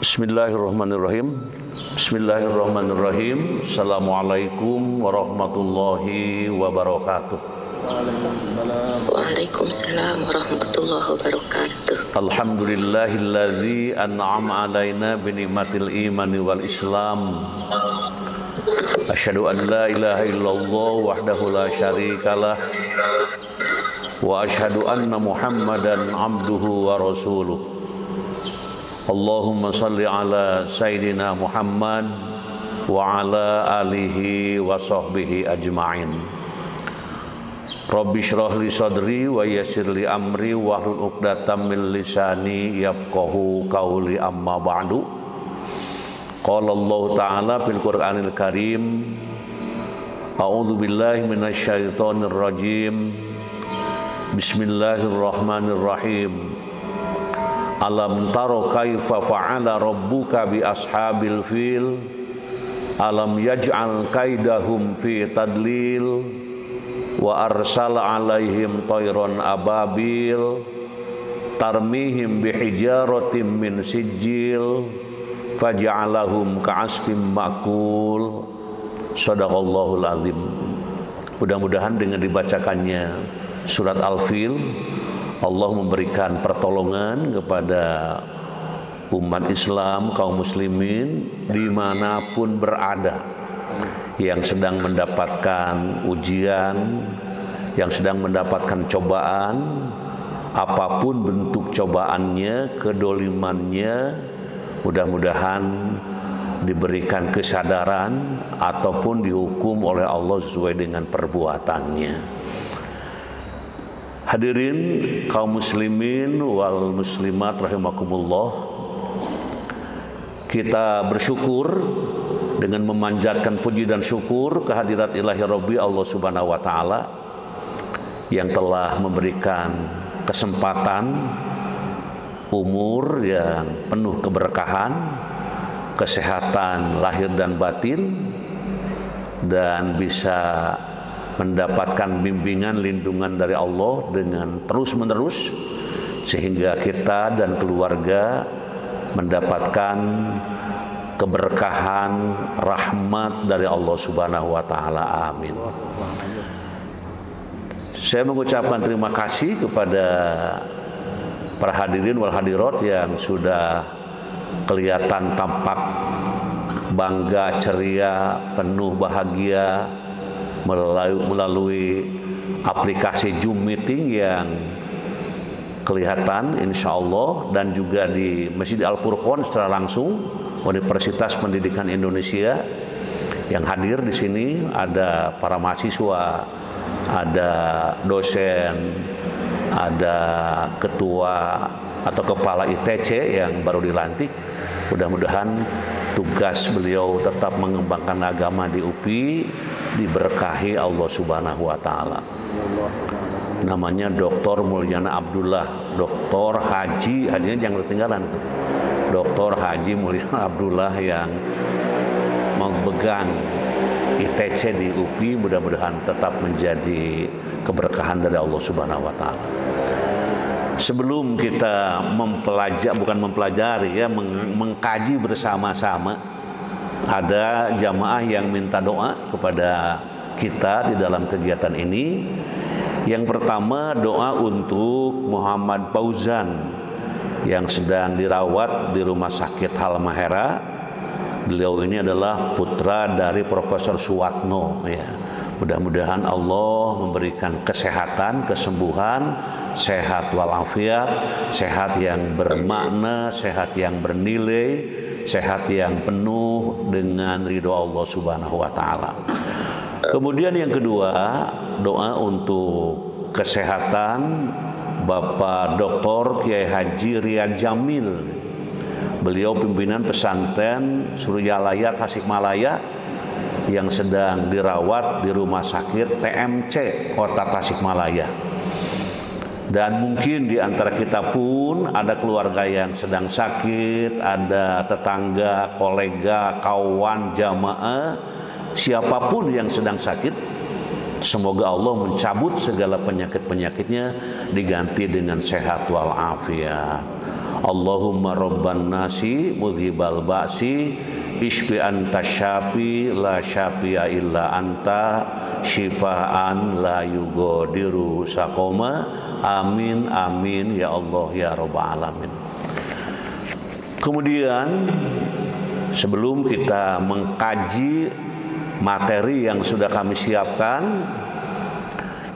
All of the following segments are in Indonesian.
Bismillahirrahmanirrahim. Bismillahirrahmanirrahim. Assalamualaikum warahmatullahi wabarakatuh. Waalaikumsalam warahmatullahi wabarakatuh. Alhamdulillahilladzi an'ama alaina bi ni'matil imani wal islam. Asyhadu an la ilaha illallah wahdahu la syarikalah wa asyhadu anna Muhammadan abduhu wa rasuluh. Allahumma salli ala Sayyidina Muhammad wa ala alihi wa sahbihi ajma'in. Rabbi shrah li sadri wa yassir li amri wahlul 'uqdatam min lisani yafqahu qawli amma ba'du. Qala Allah Ta'ala fil Qur'anil Karim, A'udzu billahi minasyaitonir rajim. Bismillahirrahmanirrahim. Alam taro kaifa fa'ala rabbuka bi ashabil fil alam yaj'al kaidahum fi tadlil wa arsala alaihim tayran ababil tarmihim bihijaratin min sijil faja'alahum ka'asfin ma'kul. Shadaqallahul azim. Mudah-mudahan dengan dibacakannya surat Al-Fil, Allah memberikan pertolongan kepada umat Islam, kaum muslimin dimanapun berada, yang sedang mendapatkan ujian, yang sedang mendapatkan cobaan, apapun bentuk cobaannya, kedolimannya, mudah-mudahan diberikan kesadaran ataupun dihukum oleh Allah sesuai dengan perbuatannya. Hadirin kaum muslimin wal muslimat rahimakumullah, kita bersyukur dengan memanjatkan puji dan syukur kehadirat ilahi Rabbi Allah Subhanahu wa taala yang telah memberikan kesempatan umur yang penuh keberkahan, kesehatan lahir dan batin, dan bisa mendapatkan bimbingan lindungan dari Allah dengan terus-menerus, sehingga kita dan keluarga mendapatkan keberkahan rahmat dari Allah Subhanahu wa taala. Amin. Saya mengucapkan terima kasih kepada para hadirin wal hadirat yang sudah kelihatan tampak bangga, ceria, penuh bahagia melalui aplikasi Zoom meeting yang kelihatan insyaallah, dan juga di Masjid Al-Furqan secara langsung Universitas Pendidikan Indonesia. Yang hadir di sini ada para mahasiswa, ada dosen, ada ketua atau kepala ITC yang baru dilantik. Mudah-mudahan tugas beliau tetap mengembangkan agama di UPI diberkahi Allah Subhanahu wa taala. Namanya Dr. Mulyana Abdullah, Dr. Haji, hadirin yang ketinggalan. Dr. Haji Mulyana Abdullah yang memegang ITC di UPI, mudah-mudahan tetap menjadi keberkahan dari Allah Subhanahu wa taala. Sebelum kita mengkaji bersama-sama, ada jamaah yang minta doa kepada kita di dalam kegiatan ini. Yang pertama, doa untuk Muhammad Fauzan yang sedang dirawat di Rumah Sakit Halmahera. Beliau ini adalah putra dari Profesor Suwatno, ya. Mudah-mudahan Allah memberikan kesehatan, kesembuhan, sehat walafiat, sehat yang bermakna, sehat yang bernilai, sehat yang penuh dengan ridho Allah Subhanahu wa taala. Kemudian yang kedua, doa untuk kesehatan Bapak Dr. Kiai Haji Riyad Jamil. Beliau pimpinan pesantren Suryalaya Tasikmalaya yang sedang dirawat di Rumah Sakit TMC Kota Tasikmalaya. Dan mungkin di antara kita pun ada keluarga yang sedang sakit, ada tetangga, kolega, kawan, jamaah, siapapun yang sedang sakit, semoga Allah mencabut segala penyakit-penyakitnya, diganti dengan sehat walafiat. Allahumma rabban nasi mudhibal ba'si isfi anta syafi la syafi'a illa anta syifaan la yugadiru saqoma. Amin amin ya Allah ya rabbal alamin. Kemudian sebelum kita mengkaji materi yang sudah kami siapkan,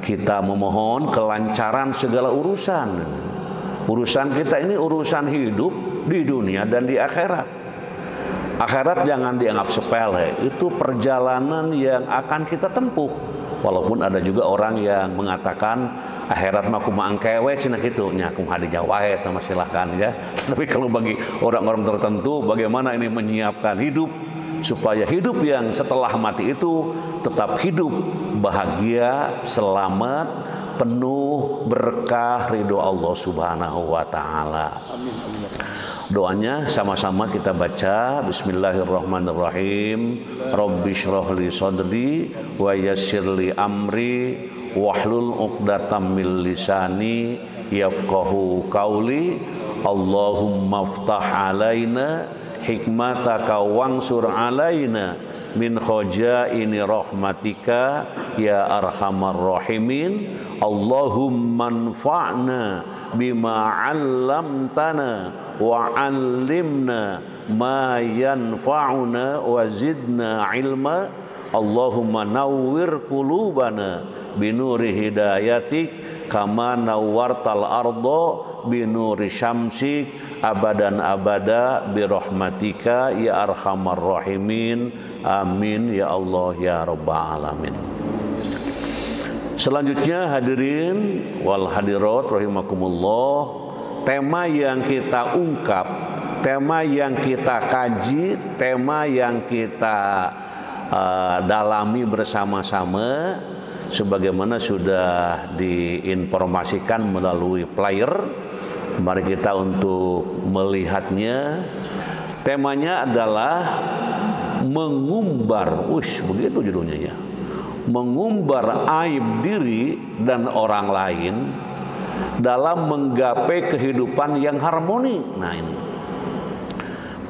kita memohon kelancaran segala urusan. Urusan kita ini urusan hidup di dunia dan di akhirat. Akhirat jangan dianggap sepele, itu perjalanan yang akan kita tempuh. Walaupun ada juga orang yang mengatakan akhirat mah kumaha angkewe cenah kitu nya kumaha hadinya wae mah silahkan ya. Tapi kalau bagi orang-orang tertentu bagaimana ini menyiapkan hidup supaya hidup yang setelah mati itu tetap hidup bahagia, selamat, penuh berkah ridho Allah Subhanahu wa taala. Doanya sama-sama kita baca. Bismillahirrahmanirrahim. Rabbi shrah li sadri wa yassir li amri wahlul 'uqdatam min lisani yafqahu qawli. Allahumma iftah alaina hikmataka wansur alaina min khajaini rahmatika ya arhamar rahimin. Allahumma anfa'na bima 'allamtana wa 'allimna ma yanfa'una wa zidna ilma. Allahumma nawwir qulubana binuri hidayatik kama nawwartal arda binuri syamsik abadan abada birahmatika ya arhamar rahimin. Amin ya Allah ya rabbal alamin. Selanjutnya hadirin wal hadirat rahimakumullah, tema yang kita ungkap, tema yang kita kaji, tema yang kita dalami bersama-sama sebagaimana sudah diinformasikan melalui flyer. Mari kita untuk melihatnya. Temanya adalah mengumbar, begitu judulnya ya. Mengumbar aib diri dan orang lain dalam menggapai kehidupan yang harmoni. Nah ini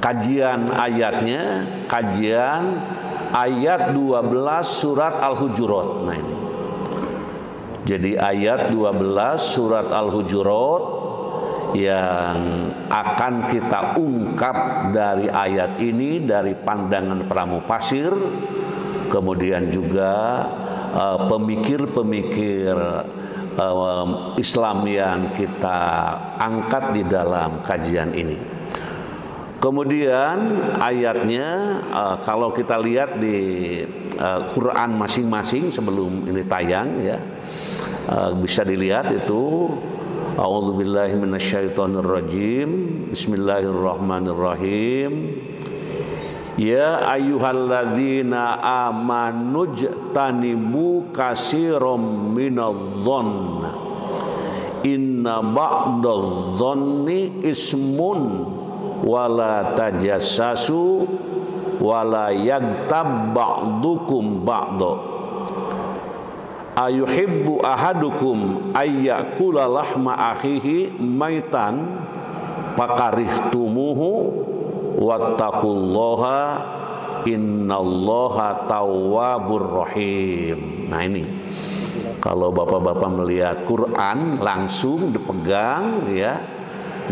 kajian ayatnya, kajian ayat 12 surat Al-Hujurat. Nah ini. Jadi ayat 12 surat Al-Hujurat yang akan kita ungkap dari ayat ini dari pandangan Pramupasir, kemudian juga pemikir-pemikir Islam yang kita angkat di dalam kajian ini. Kemudian ayatnya kalau kita lihat di Quran masing-masing sebelum ini tayang ya, bisa dilihat itu. A'udzubillahi minasyaitonirrajim. Bismillahirrahmanirrahim. Ya ayyuhalladzina amanujtanibu katsiran minadh-dhonn inna ba'dadh-dhonni ismun wala tajassasu wala yaghtab ba'dukum ba'da. Ayuhibbu ahadukum ayyakula lahma akhihi maitan fakarihtumuhu wattaqullaha innallaha tawwabur rahim. Nah ini kalau bapak-bapak melihat Quran langsung dipegang ya.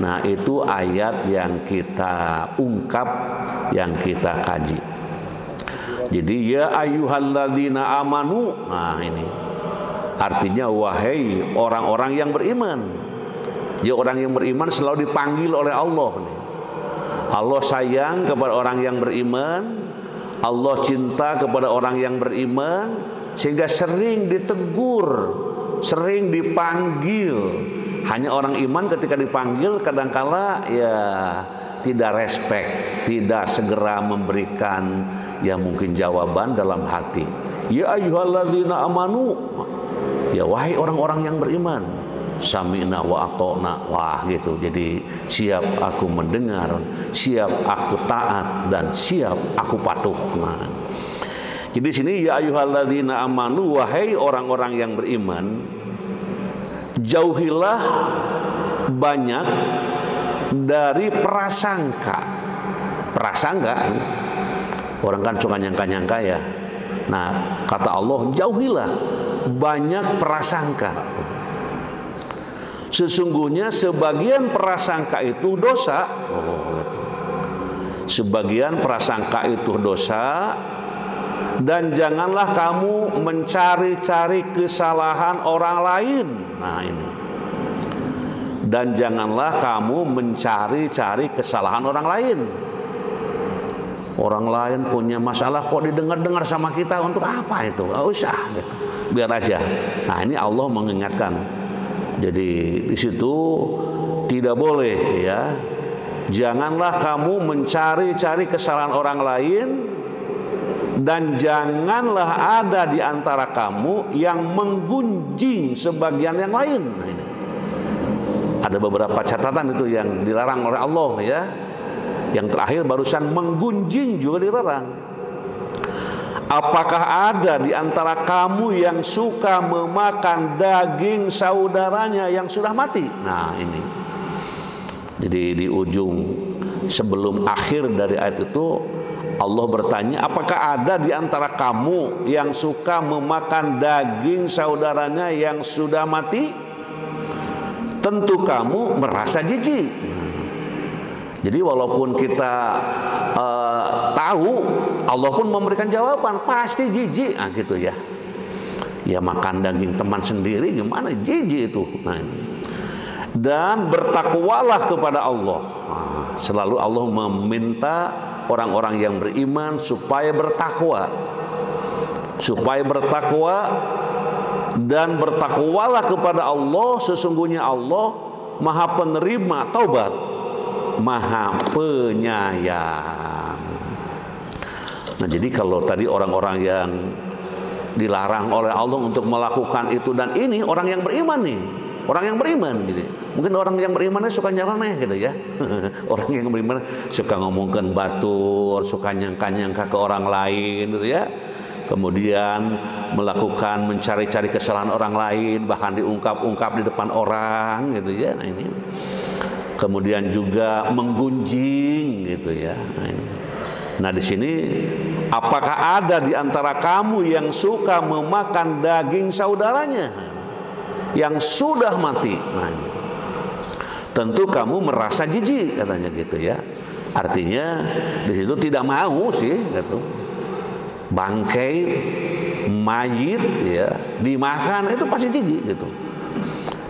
Nah itu ayat yang kita ungkap, yang kita kaji. Jadi ya ayyuhalladzina amanu. Nah ini artinya wahai orang-orang yang beriman. Ya orang yang beriman selalu dipanggil oleh Allah. Allah sayang kepada orang yang beriman, Allah cinta kepada orang yang beriman, sehingga sering ditegur, sering dipanggil. Hanya orang iman ketika dipanggil kadangkala ya tidak respect, tidak segera memberikan ya mungkin jawaban dalam hati. Ya ayyuhalladzina amanu. Ya wahai orang-orang yang beriman, sami'na wa ata'na. Wah gitu. Jadi siap aku mendengar, siap aku taat, dan siap aku patuh. Nah. Jadi sini ya ayyuhalladzina amanu, wahai orang-orang yang beriman, jauhilah banyak dari prasangka. Prasangka, orang kan suka nyangka-nyangka ya. Nah, kata Allah, jauhilah banyak prasangka. Sesungguhnya sebagian prasangka itu dosa. Sebagian prasangka itu dosa. Dan janganlah kamu mencari-cari kesalahan orang lain. Nah ini. Dan janganlah kamu mencari-cari kesalahan orang lain. Orang lain punya masalah kok didengar-dengar sama kita, untuk apa itu? Nggak usah, gitu. Biar aja. Nah ini Allah mengingatkan. Jadi di situ tidak boleh ya. Janganlah kamu mencari-cari kesalahan orang lain. Dan janganlah ada di antara kamu yang menggunjing sebagian yang lain. Nah, ini. Ada beberapa catatan itu yang dilarang oleh Allah ya. Yang terakhir barusan menggunjing juga dilarang. Apakah ada di antara kamu yang suka memakan daging saudaranya yang sudah mati? Nah ini. Jadi di ujung sebelum akhir dari ayat itu Allah bertanya, apakah ada di antara kamu yang suka memakan daging saudaranya yang sudah mati? Tentu kamu merasa jijik. Jadi walaupun kita tahu, Allah pun memberikan jawaban, pasti jijik. Nah gitu ya. Ya makan daging teman sendiri gimana, jijik itu. Nah, dan bertakwalah kepada Allah. Nah, selalu Allah meminta orang-orang yang beriman supaya bertakwa. Supaya bertakwa. Dan bertakwalah kepada Allah. Sesungguhnya Allah Maha penerima taubat, Maha penyayang. Nah jadi kalau tadi orang-orang yang dilarang oleh Allah untuk melakukan itu dan ini, orang yang beriman nih. Orang yang beriman gitu. Mungkin orang yang beriman suka nyeleneh gitu ya. Orang yang beriman suka ngomongkan batur, suka nyangka-nyangka ke orang lain gitu ya. Kemudian melakukan mencari-cari kesalahan orang lain, bahkan diungkap-ungkap di depan orang gitu ya. Nah ini. Kemudian juga menggunjing gitu ya. Nah di sini, apakah ada di antara kamu yang suka memakan daging saudaranya yang sudah mati? Nah, tentu kamu merasa jijik katanya gitu ya. Artinya di situ tidak mau sih gitu. Bangkai mayit ya dimakan itu pasti jijik gitu.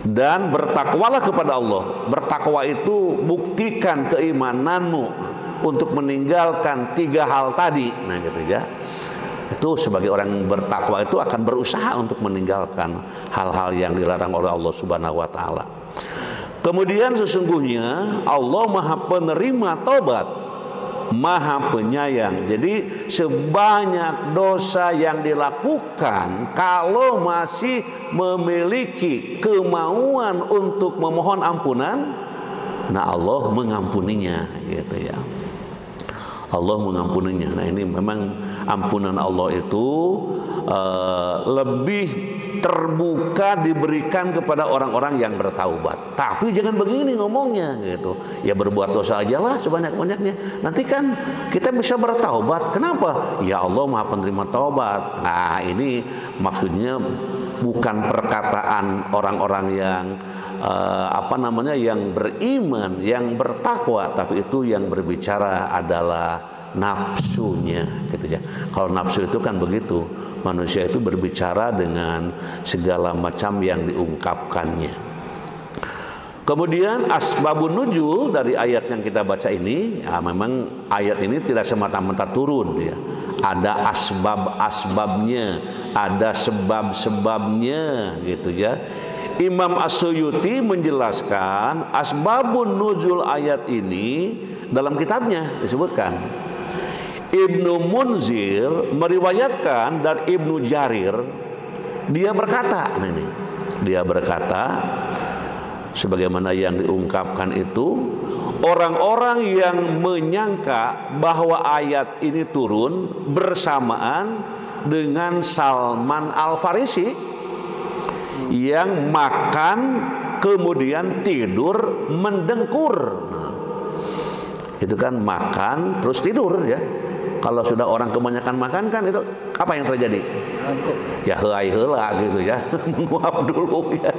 Dan bertakwalah kepada Allah. Bertakwa itu buktikan keimananmu untuk meninggalkan 3 hal tadi. Nah gitu ya. Itu sebagai orang yang bertakwa itu akan berusaha untuk meninggalkan hal-hal yang dilarang oleh Allah Subhanahu wa taala. Kemudian sesungguhnya Allah Maha penerima taubat, Maha penyayang. Jadi sebanyak dosa yang dilakukan, kalau masih memiliki kemauan untuk memohon ampunan, nah Allah mengampuninya gitu ya. Allah mengampuninya. Nah ini memang ampunan Allah itu lebih terbuka diberikan kepada orang-orang yang bertaubat. Tapi jangan begini ngomongnya gitu. Ya berbuat dosa aja lah sebanyak-banyaknya. Nanti kan kita bisa bertaubat. Kenapa? Ya Allah Maha penerima taubat. Nah ini maksudnya bukan perkataan orang-orang yang yang beriman, yang bertakwa, tapi itu yang berbicara adalah nafsunya gitu ya. Kalau nafsu itu kan begitu, manusia itu berbicara dengan segala macam yang diungkapkannya. Kemudian asbabun nuzul dari ayat yang kita baca ini, ya memang ayat ini tidak semata-mata turun ya. Ada asbab-asbabnya, ada sebab-sebabnya gitu ya. Imam As-Suyuti menjelaskan asbabun nuzul ayat ini dalam kitabnya disebutkan. Ibnu Munzir meriwayatkan dari Ibnu Jarir, dia berkata, sebagaimana yang diungkapkan itu, orang-orang yang menyangka bahwa ayat ini turun bersamaan dengan Salman Al-Farisi yang makan kemudian tidur mendengkur. Nah, Itu kan makan terus tidur ya. Kalau sudah orang kebanyakan makan kan itu apa yang terjadi? Ya helai heula gitu ya. Menguap dulu ya.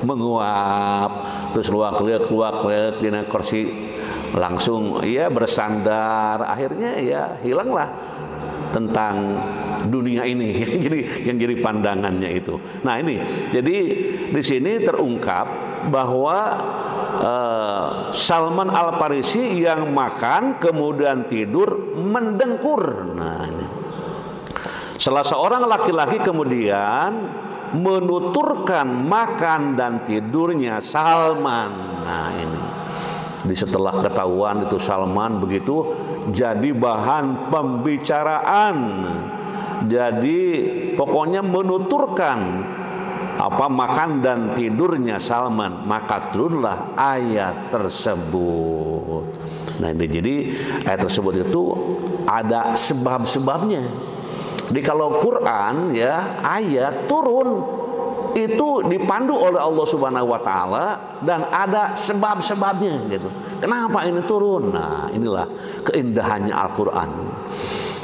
Menguap terus luak-luak dina kursi langsung ya bersandar, akhirnya ya hilanglah tentang dunia ini yang jadi pandangannya itu. Nah ini jadi di sini terungkap bahwa Salman Al-Farisi yang makan kemudian tidur mendengkur. Nah ini. Salah seorang laki-laki kemudian menuturkan makan dan tidurnya Salman. Nah ini. Jadi setelah ketahuan itu Salman begitu jadi bahan pembicaraan. Jadi pokoknya menuturkan apa makan dan tidurnya Salman, maka turunlah ayat tersebut. Nah ini jadi ayat tersebut itu ada sebab-sebabnya. Jadi kalau Quran ya ayat turun itu dipandu oleh Allah Subhanahu wa taala dan ada sebab-sebabnya gitu. Kenapa ini turun? Nah, inilah keindahannya Al-Qur'an.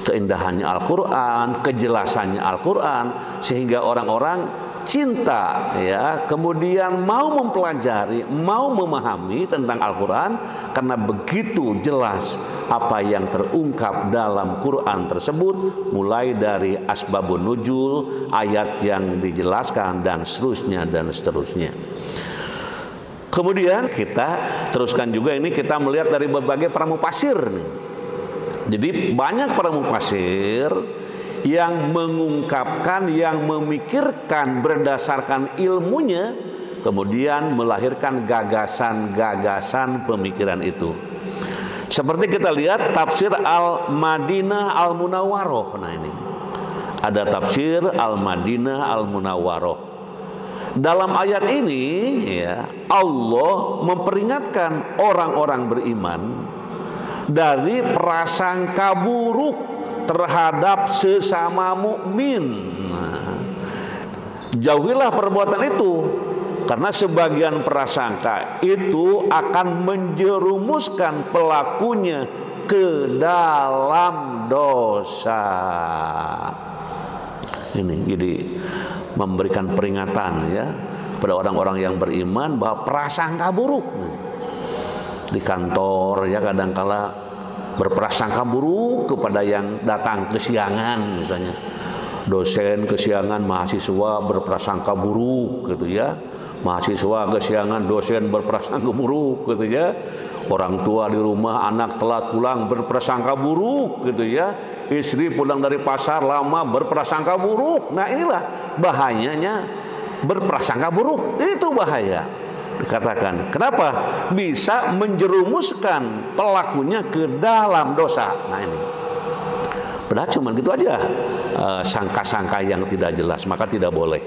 Keindahannya Al-Qur'an, kejelasannya Al-Qur'an sehingga orang-orang cinta ya, kemudian mau mempelajari, mau memahami tentang Al-Qur'an karena begitu jelas apa yang terungkap dalam Quran tersebut, mulai dari asbabun nuzul, ayat yang dijelaskan dan seterusnya dan seterusnya. Kemudian kita teruskan juga ini, kita melihat dari berbagai para mufasir. Jadi banyak para mufasir yang mengungkapkan, yang memikirkan berdasarkan ilmunya, kemudian melahirkan gagasan-gagasan pemikiran itu. Seperti kita lihat tafsir Al-Madinah Al-Munawwaroh. Nah ini ada tafsir Al-Madinah Al-Munawwaroh. Dalam ayat ini ya, Allah memperingatkan orang-orang beriman dari prasangka buruk terhadap sesama mukmin. Nah, jauhilah perbuatan itu karena sebagian prasangka itu akan menjerumuskan pelakunya ke dalam dosa. Ini jadi memberikan peringatan ya kepada orang-orang yang beriman bahwa prasangka buruk di kantor ya kadangkala berprasangka buruk kepada yang datang kesiangan, misalnya dosen kesiangan, mahasiswa berprasangka buruk gitu ya, mahasiswa kesiangan, dosen berprasangka buruk gitu ya, orang tua di rumah anak telat pulang berprasangka buruk gitu ya, istri pulang dari pasar lama berprasangka buruk. Nah inilah bahayanya berprasangka buruk, itu bahaya. Dikatakan kenapa bisa menjerumuskan pelakunya ke dalam dosa. Nah ini padahal cuma gitu aja, sangka-sangka yang tidak jelas, maka tidak boleh.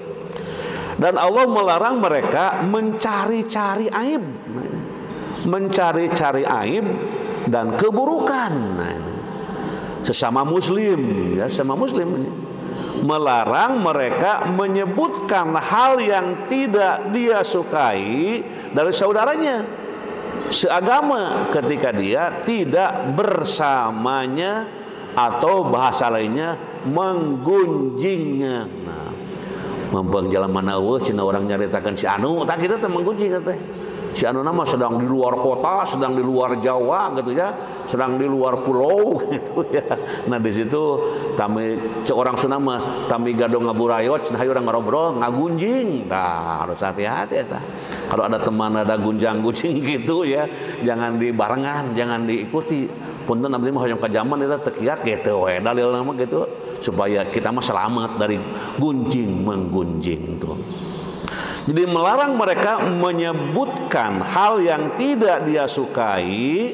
Dan Allah melarang mereka mencari-cari aib, mencari-cari aib dan keburukan. Nah ini sesama muslim ya, sesama muslim ini melarang mereka menyebutkan hal yang tidak dia sukai dari saudaranya seagama ketika dia tidak bersamanya, atau bahasa lainnya menggunjingnya. Nah, mempeng jalan mana cina orang nyaritakan si anu tak kita teh menggunjing teh. Si anu nama sedang di luar kota, sedang di luar Jawa gitu ya, sedang di luar pulau gitu ya. Nah di situ kami orang Sunda mah kami gadong ngaburayot, cenah urang ngobrol ngagunjing. Nah harus hati-hati eta. Kalau ada teman ada gunjang-gunjing gitu ya, jangan dibarengan, jangan diikuti. Punten abdi mah hoyong ka zaman eta teu kiat gitu we. Dalil nama gitu supaya kita mah selamat dari gunjing menggunjing tuh. Jadi melarang mereka menyebutkan hal yang tidak dia sukai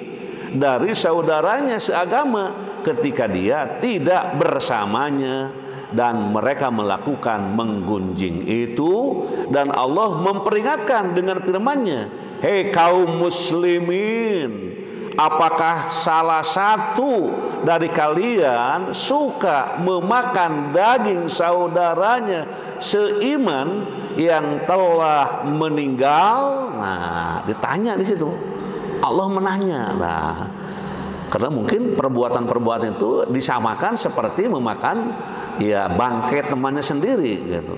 dari saudaranya seagama ketika dia tidak bersamanya, dan mereka melakukan menggunjing itu. Dan Allah memperingatkan dengan firman-Nya, hei kaum muslimin, apakah salah satu dari kalian suka memakan daging saudaranya seiman yang telah meninggal? Nah, ditanya di situ. Allah menanya. Nah, Karena mungkin perbuatan-perbuatan itu disamakan seperti memakan ya bangkai temannya sendiri gitu.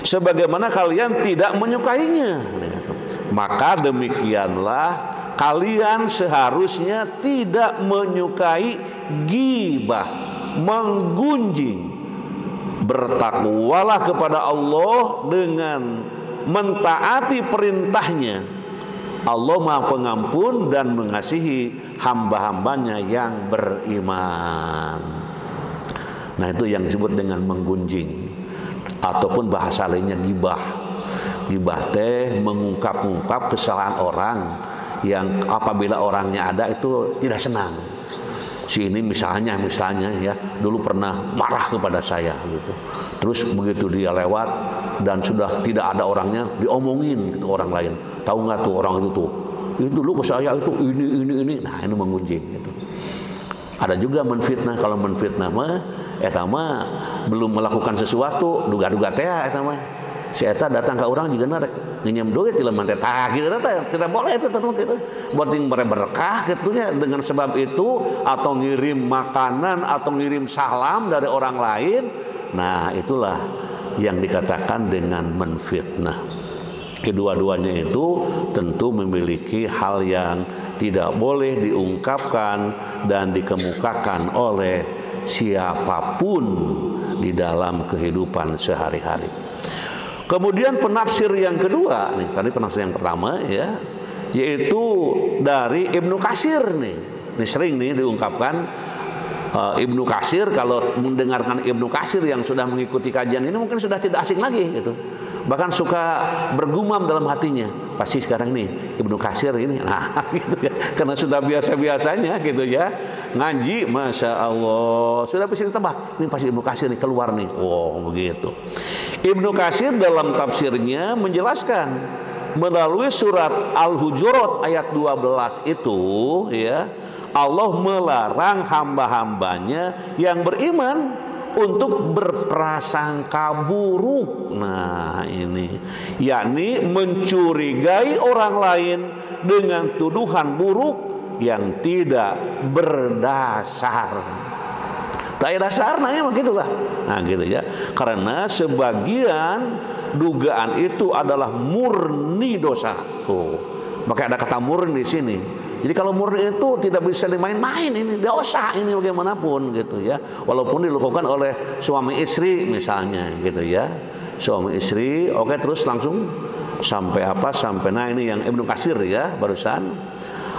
Sebagaimana kalian tidak menyukainya gitu. Maka demikianlah kalian seharusnya tidak menyukai ghibah, menggunjing. Bertakwalah kepada Allah dengan mentaati perintahnya. Allah Maha Pengampun dan mengasihi hamba-hambanya yang beriman. Nah, itu yang disebut dengan menggunjing, ataupun bahasa lainnya ghibah. Ghibah teh mengungkap-ungkap kesalahan orang yang apabila orangnya ada itu tidak senang. Si ini misalnya ya dulu pernah marah kepada saya gitu. Terus begitu dia lewat dan sudah tidak ada orangnya, diomongin gitu orang lain. Tahu nggak tuh orang itu tuh? Itu dulu ke saya itu ini. Nah, ini menggunjing gitu. Ada juga menfitnah. Kalau menfitnah mah eta mah belum melakukan sesuatu, duga-duga teh eta mah. Si eta datang ke orang juga narek nginjem duit di lemah teh tah gitu teh. Tidak boleh itu teman kita. Buat yang berkah gitunya dengan sebab itu, atau ngirim makanan atau ngirim salam dari orang lain. Nah, itulah yang dikatakan dengan menfitnah. Kedua-duanya itu tentu memiliki hal yang tidak boleh diungkapkan dan dikemukakan oleh siapapun di dalam kehidupan sehari-hari. Kemudian penafsir yang kedua, nih tadi penafsir yang pertama ya, yaitu dari Ibnu Katsir nih. Ini sering nih diungkapkan Ibnu Katsir. Kalau mendengarkan Ibnu Katsir yang sudah mengikuti kajian ini mungkin sudah tidak asing lagi gitu. Bahkan suka bergumam dalam hatinya, pasti sekarang nih Ibnu Katsir ini, nah gitu ya, karena sudah biasa-biasanya gitu ya ngaji, masya Allah sudah bisa ditebak, ini pasti Ibnu Katsir nih keluar nih, begitu. Ibnu Katsir dalam tafsirnya menjelaskan melalui surat Al-Hujurat ayat 12 itu ya, Allah melarang hamba-hambanya yang beriman untuk berprasangka buruk. Nah, ini yakni mencurigai orang lain dengan tuduhan buruk yang tidak berdasar. Tak ada dasarnya begitulah. Nah, gitu ya. Karena sebagian dugaan itu adalah murni dosa. Tuh. Maka ada kata murni di sini. Jadi kalau murni itu tidak bisa dimain-main, ini dosa ini bagaimanapun gitu ya. Walaupun dilakukan oleh suami istri misalnya gitu ya. Suami istri, oke, terus langsung sampai apa? Sampai nah ini yang Ibnu Katsir ya barusan.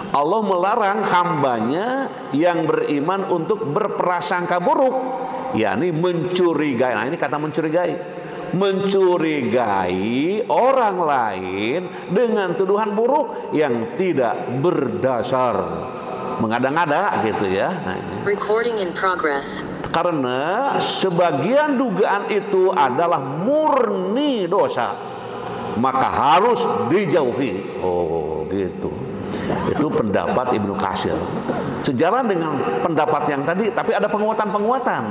Allah melarang hambanya yang beriman untuk berprasangka buruk, yakni mencurigai. Nah, ini kata mencurigai. Mencurigai orang lain dengan tuduhan buruk yang tidak berdasar, mengada-ngada gitu ya. Nah, ini. Recording in progress. Karena sebagian dugaan itu adalah murni dosa, maka harus dijauhi. Oh, gitu. Itu pendapat Ibnu Katsir. Sejalan dengan pendapat yang tadi, tapi ada penguatan-penguatan.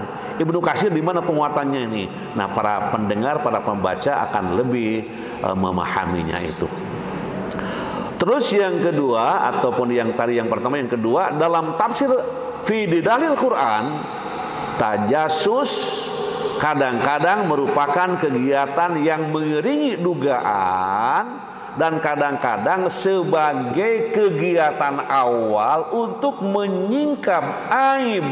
Ibnu Katsir di mana penguatannya ini? Nah, para pendengar, para pembaca akan lebih memahaminya itu. Terus yang kedua, ataupun yang tadi yang pertama, yang kedua, dalam tafsir fi dalil Quran, tajasus kadang-kadang merupakan kegiatan yang mengiringi dugaan dan kadang-kadang sebagai kegiatan awal untuk menyingkap aib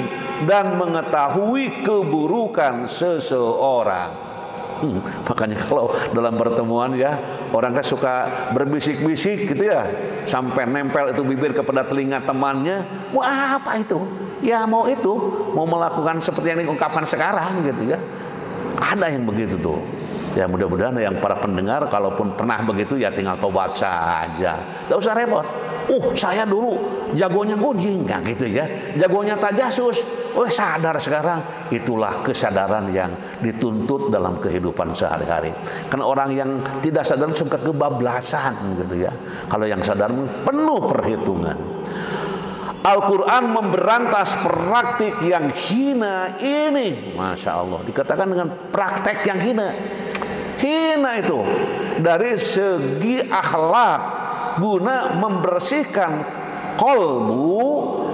dan mengetahui keburukan seseorang. Makanya kalau dalam pertemuan ya, orang kan suka berbisik-bisik gitu ya, sampai nempel itu bibir kepada telinga temannya. Mau apa itu? Ya mau itu, mau melakukan seperti yang diungkapkan sekarang gitu ya. Ada yang begitu tuh. Ya mudah-mudahan yang para pendengar kalaupun pernah begitu ya tinggal tobat saja. Tidak usah repot. Saya dulu jagonya gunjing, nggak gitu ya. Jagonya tajasus. Sadar sekarang. Itulah kesadaran yang dituntut dalam kehidupan sehari-hari. Karena orang yang tidak sadar suka kebablasan gitu ya. Kalau yang sadar penuh perhitungan. Al-Quran memberantas praktik yang hina ini. Masya Allah. Dikatakan dengan praktek yang hina. Hina itu dari segi akhlak, guna membersihkan kolbu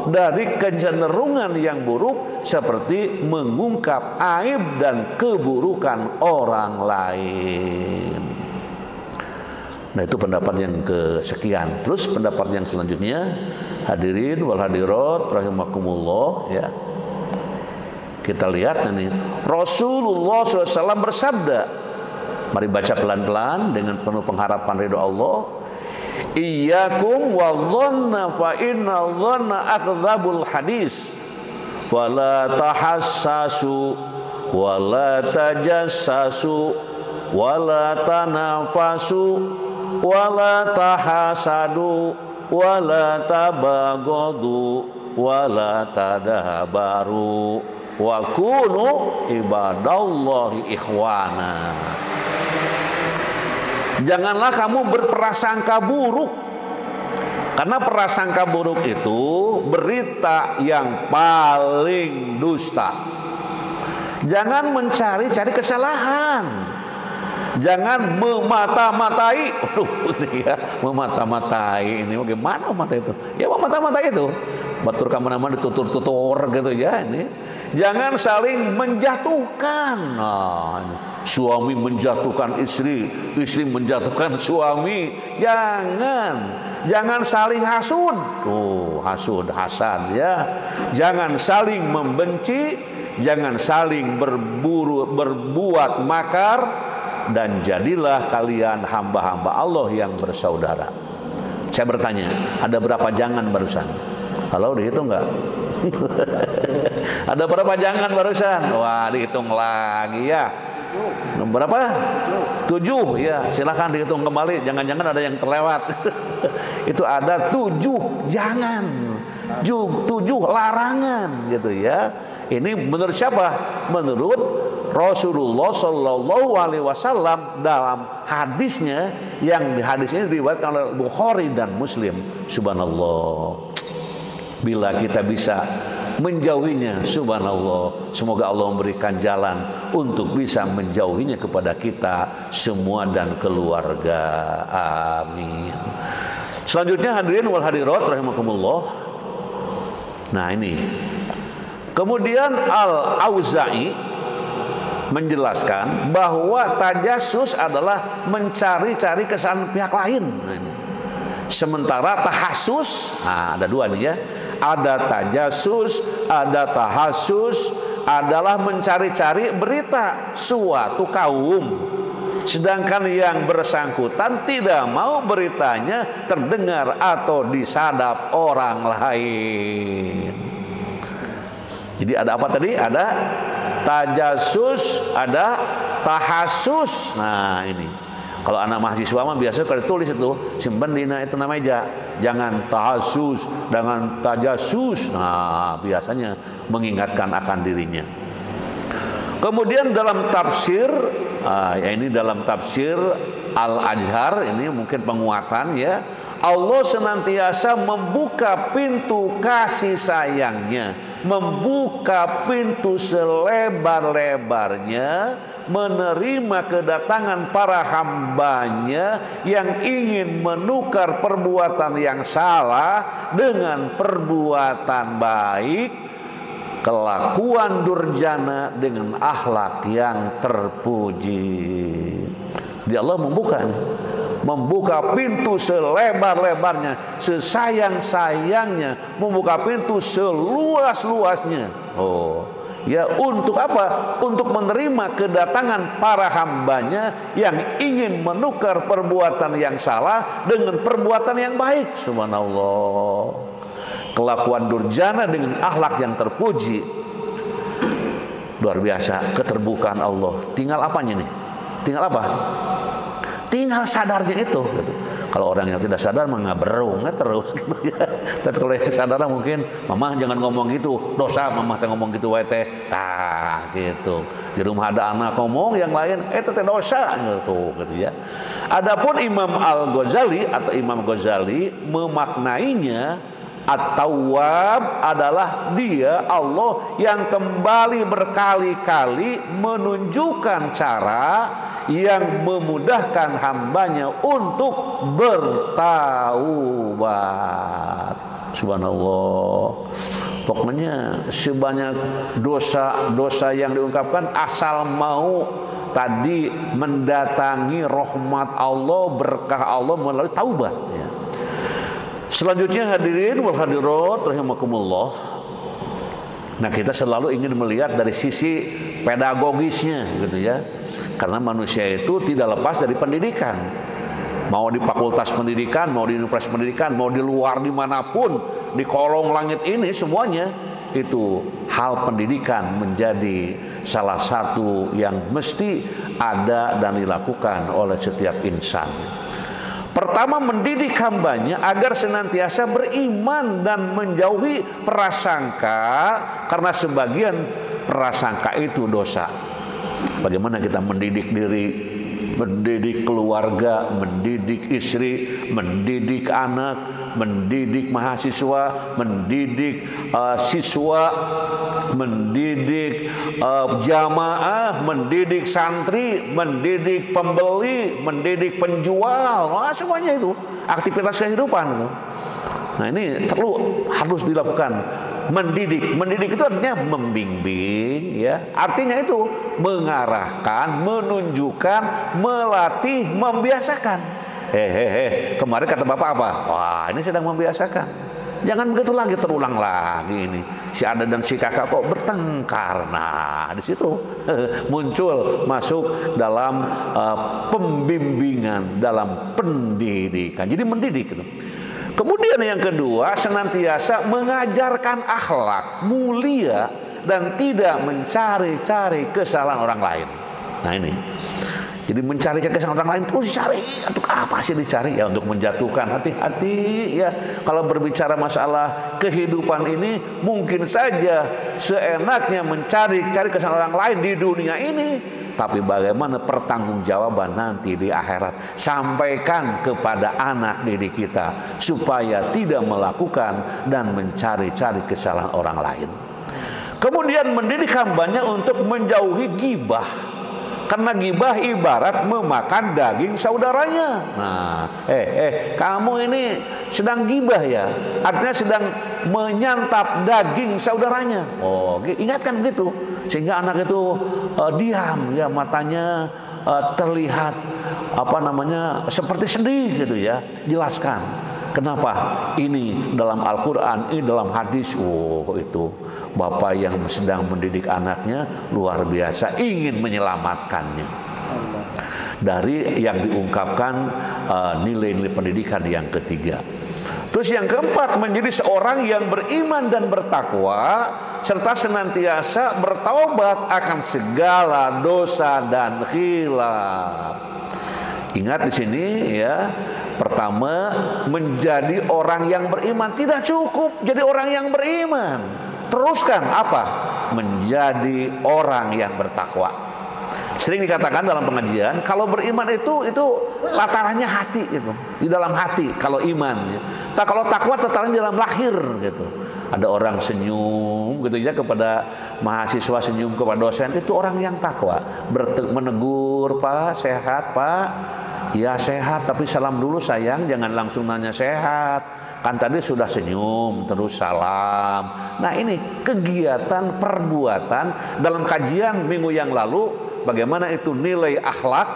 dari kecenderungan yang buruk seperti mengungkap aib dan keburukan orang lain. Nah, itu pendapat yang kesekian. Terus pendapat yang selanjutnya, hadirin wal hadirat rahimakumullah, ya. Kita lihat ini Rasulullah SAW bersabda. Mari baca pelan-pelan dengan penuh pengharapan ridho Allah. Iyyakum wadh-dhanna fa inna dhanna akdzabul hadis. Wala tahassasu wala tajassasu wala tanafasu wala tahasadu wala tabaghadu wala tadabaru wa kunu ibadallahi ikhwana. Janganlah kamu berprasangka buruk, karena prasangka buruk itu berita yang paling dusta. Jangan mencari-cari kesalahan. Jangan memata-matai. Ini ya, memata-matai. Ini bagaimana mata itu? Ya memata-matai itu. Batur kamar-kamar ditutur-tutur gitu ya ini. Jangan saling menjatuhkan. Nah, ini. Suami menjatuhkan istri, istri menjatuhkan suami. Jangan saling hasud. Tuh, hasud, hasad ya. Jangan saling membenci, jangan saling berbuat makar. Dan jadilah kalian hamba-hamba Allah yang bersaudara. Saya bertanya, ada berapa jangan barusan? Kalau dihitung enggak? Ada berapa jangan barusan? Wah, dihitung lagi ya. Berapa? 7 ya. Silakan dihitung kembali. Jangan-jangan ada yang terlewat. Itu ada 7 jangan, 7 larangan gitu ya. Ini menurut siapa? Menurut Rasulullah Shallallahu Alaihi Wasallam dalam hadisnya, yang hadis ini diriwayatkan oleh Bukhari dan Muslim. Subhanallah. Bila kita bisa menjauhinya, subhanallah, semoga Allah memberikan jalan untuk bisa menjauhinya kepada kita semua dan keluarga. Amin. Selanjutnya hadirin wal hadirat rahimakumullah. Nah ini. Kemudian Al-Auza'i menjelaskan bahwa tajassus adalah mencari-cari kesalahan pihak lain. Sementara tahassus, nah ada dua nih ya. Ada tajassus, ada tahassus, adalah mencari-cari berita suatu kaum. Sedangkan yang bersangkutan tidak mau beritanya terdengar atau disadap orang lain. Jadi ada apa tadi? Ada tajassus, ada tahassus. Nah ini, kalau anak mahasiswa mah biasa kalau tulis itu simpan di itu nama meja. Jangan tahassus, jangan tajassus. Nah biasanya mengingatkan akan dirinya. Kemudian dalam tafsir, ya ini dalam tafsir Al-Azhar, ini mungkin penguatan ya. Allah senantiasa membuka pintu kasih sayangnya, membuka pintu selebar-lebarnya, menerima kedatangan para hambanya yang ingin menukar perbuatan yang salah dengan perbuatan baik, kelakuan durjana dengan akhlak yang terpuji. Dia Allah membuka pintu selebar-lebarnya, sesayang-sayangnya, membuka pintu seluas-luasnya. Oh, ya untuk apa? Untuk menerima kedatangan para hambanya yang ingin menukar perbuatan yang salah dengan perbuatan yang baik. Subhanallah. Kelakuan durjana dengan akhlak yang terpuji. Luar biasa keterbukaan Allah. Tinggal apanya nih? Tinggal apa? Tinggal sadarnya itu gitu. Kalau orang yang tidak sadar mah ngaberung terus gitu ya. Tapi kalau yang sadar mungkin, mamah jangan ngomong gitu, dosa mamah teh ngomong gitu wae teh. Tah gitu. Di rumah ada anak ngomong yang lain, itu teh dosa gitu ya. Adapun Imam Al-Ghazali atau Imam Ghazali memaknainya, At-Tawwab adalah dia Allah yang kembali berkali-kali menunjukkan cara yang memudahkan hambanya untuk bertaubat. Subhanallah. Pokoknya sebanyak dosa-dosa yang diungkapkan asal mau tadi mendatangi rahmat Allah, berkah Allah melalui taubat ya. Selanjutnya hadirin wal hadirat rahimakumullah. Nah, kita selalu ingin melihat dari sisi pedagogisnya gitu ya. Karena manusia itu tidak lepas dari pendidikan. Mau di fakultas pendidikan, mau di universitas pendidikan, mau di luar dimanapun, di kolong langit ini semuanya itu hal pendidikan menjadi salah satu yang mesti ada dan dilakukan oleh setiap insan. Pertama, mendidik hambanya agar senantiasa beriman dan menjauhi prasangka, karena sebagian prasangka itu dosa. Bagaimana kita mendidik diri, mendidik keluarga, mendidik istri, mendidik anak, mendidik mahasiswa, mendidik siswa, mendidik jamaah, mendidik santri, mendidik pembeli, mendidik penjual, semuanya itu aktivitas kehidupan itu. Nah, ini harus dilakukan. Mendidik itu artinya membimbing ya. Artinya itu mengarahkan, menunjukkan, melatih, membiasakan. Kemarin kata Bapak apa? Wah, ini sedang membiasakan. Jangan begitu lagi, terulang lagi ini. Si ada dan si kakak kok bertengkar. Nah, di situ muncul masuk dalam pembimbingan, dalam pendidikan. Jadi mendidik itu. Kemudian yang kedua, senantiasa mengajarkan akhlak mulia dan tidak mencari-cari kesalahan orang lain. Nah, ini. Jadi mencari-cari kesalahan orang lain terus dicari. Untuk apa sih dicari? Ya untuk menjatuhkan. Hati-hati ya. Kalau berbicara masalah kehidupan ini, mungkin saja seenaknya mencari-cari kesalahan orang lain di dunia ini. Tapi bagaimana pertanggungjawaban nanti di akhirat? Sampaikan kepada anak didik kita supaya tidak melakukan dan mencari-cari kesalahan orang lain. Kemudian mendidik hambanya untuk menjauhi ghibah. Karena ghibah ibarat memakan daging saudaranya. Nah, kamu ini sedang ghibah ya. Artinya sedang menyantap daging saudaranya. Oh, ingatkan begitu. Sehingga anak itu diam ya, matanya terlihat seperti sedih gitu ya. Jelaskan kenapa ini dalam Al-Quran, ini dalam hadis. Oh, itu bapak yang sedang mendidik anaknya luar biasa, ingin menyelamatkannya dari yang diungkapkan nilai-nilai pendidikan yang ketiga. Terus yang keempat, menjadi seorang yang beriman dan bertakwa serta senantiasa bertaubat akan segala dosa dan khilaf. Ingat di sini ya, pertama menjadi orang yang beriman tidak cukup jadi orang yang beriman. Teruskan apa? Menjadi orang yang bertakwa. Sering dikatakan dalam pengajian, kalau beriman itu latarannya hati gitu, di dalam hati kalau iman ya. Kalau takwa latarannya dalam lahir gitu. Ada orang senyum gitu ya kepada mahasiswa, senyum kepada dosen, itu orang yang takwa. Menegur, Pak, sehat Pak? Ya sehat, tapi salam dulu sayang, jangan langsung nanya sehat. Kan tadi sudah senyum, terus salam. Nah, ini kegiatan perbuatan dalam kajian minggu yang lalu, bagaimana itu nilai akhlak,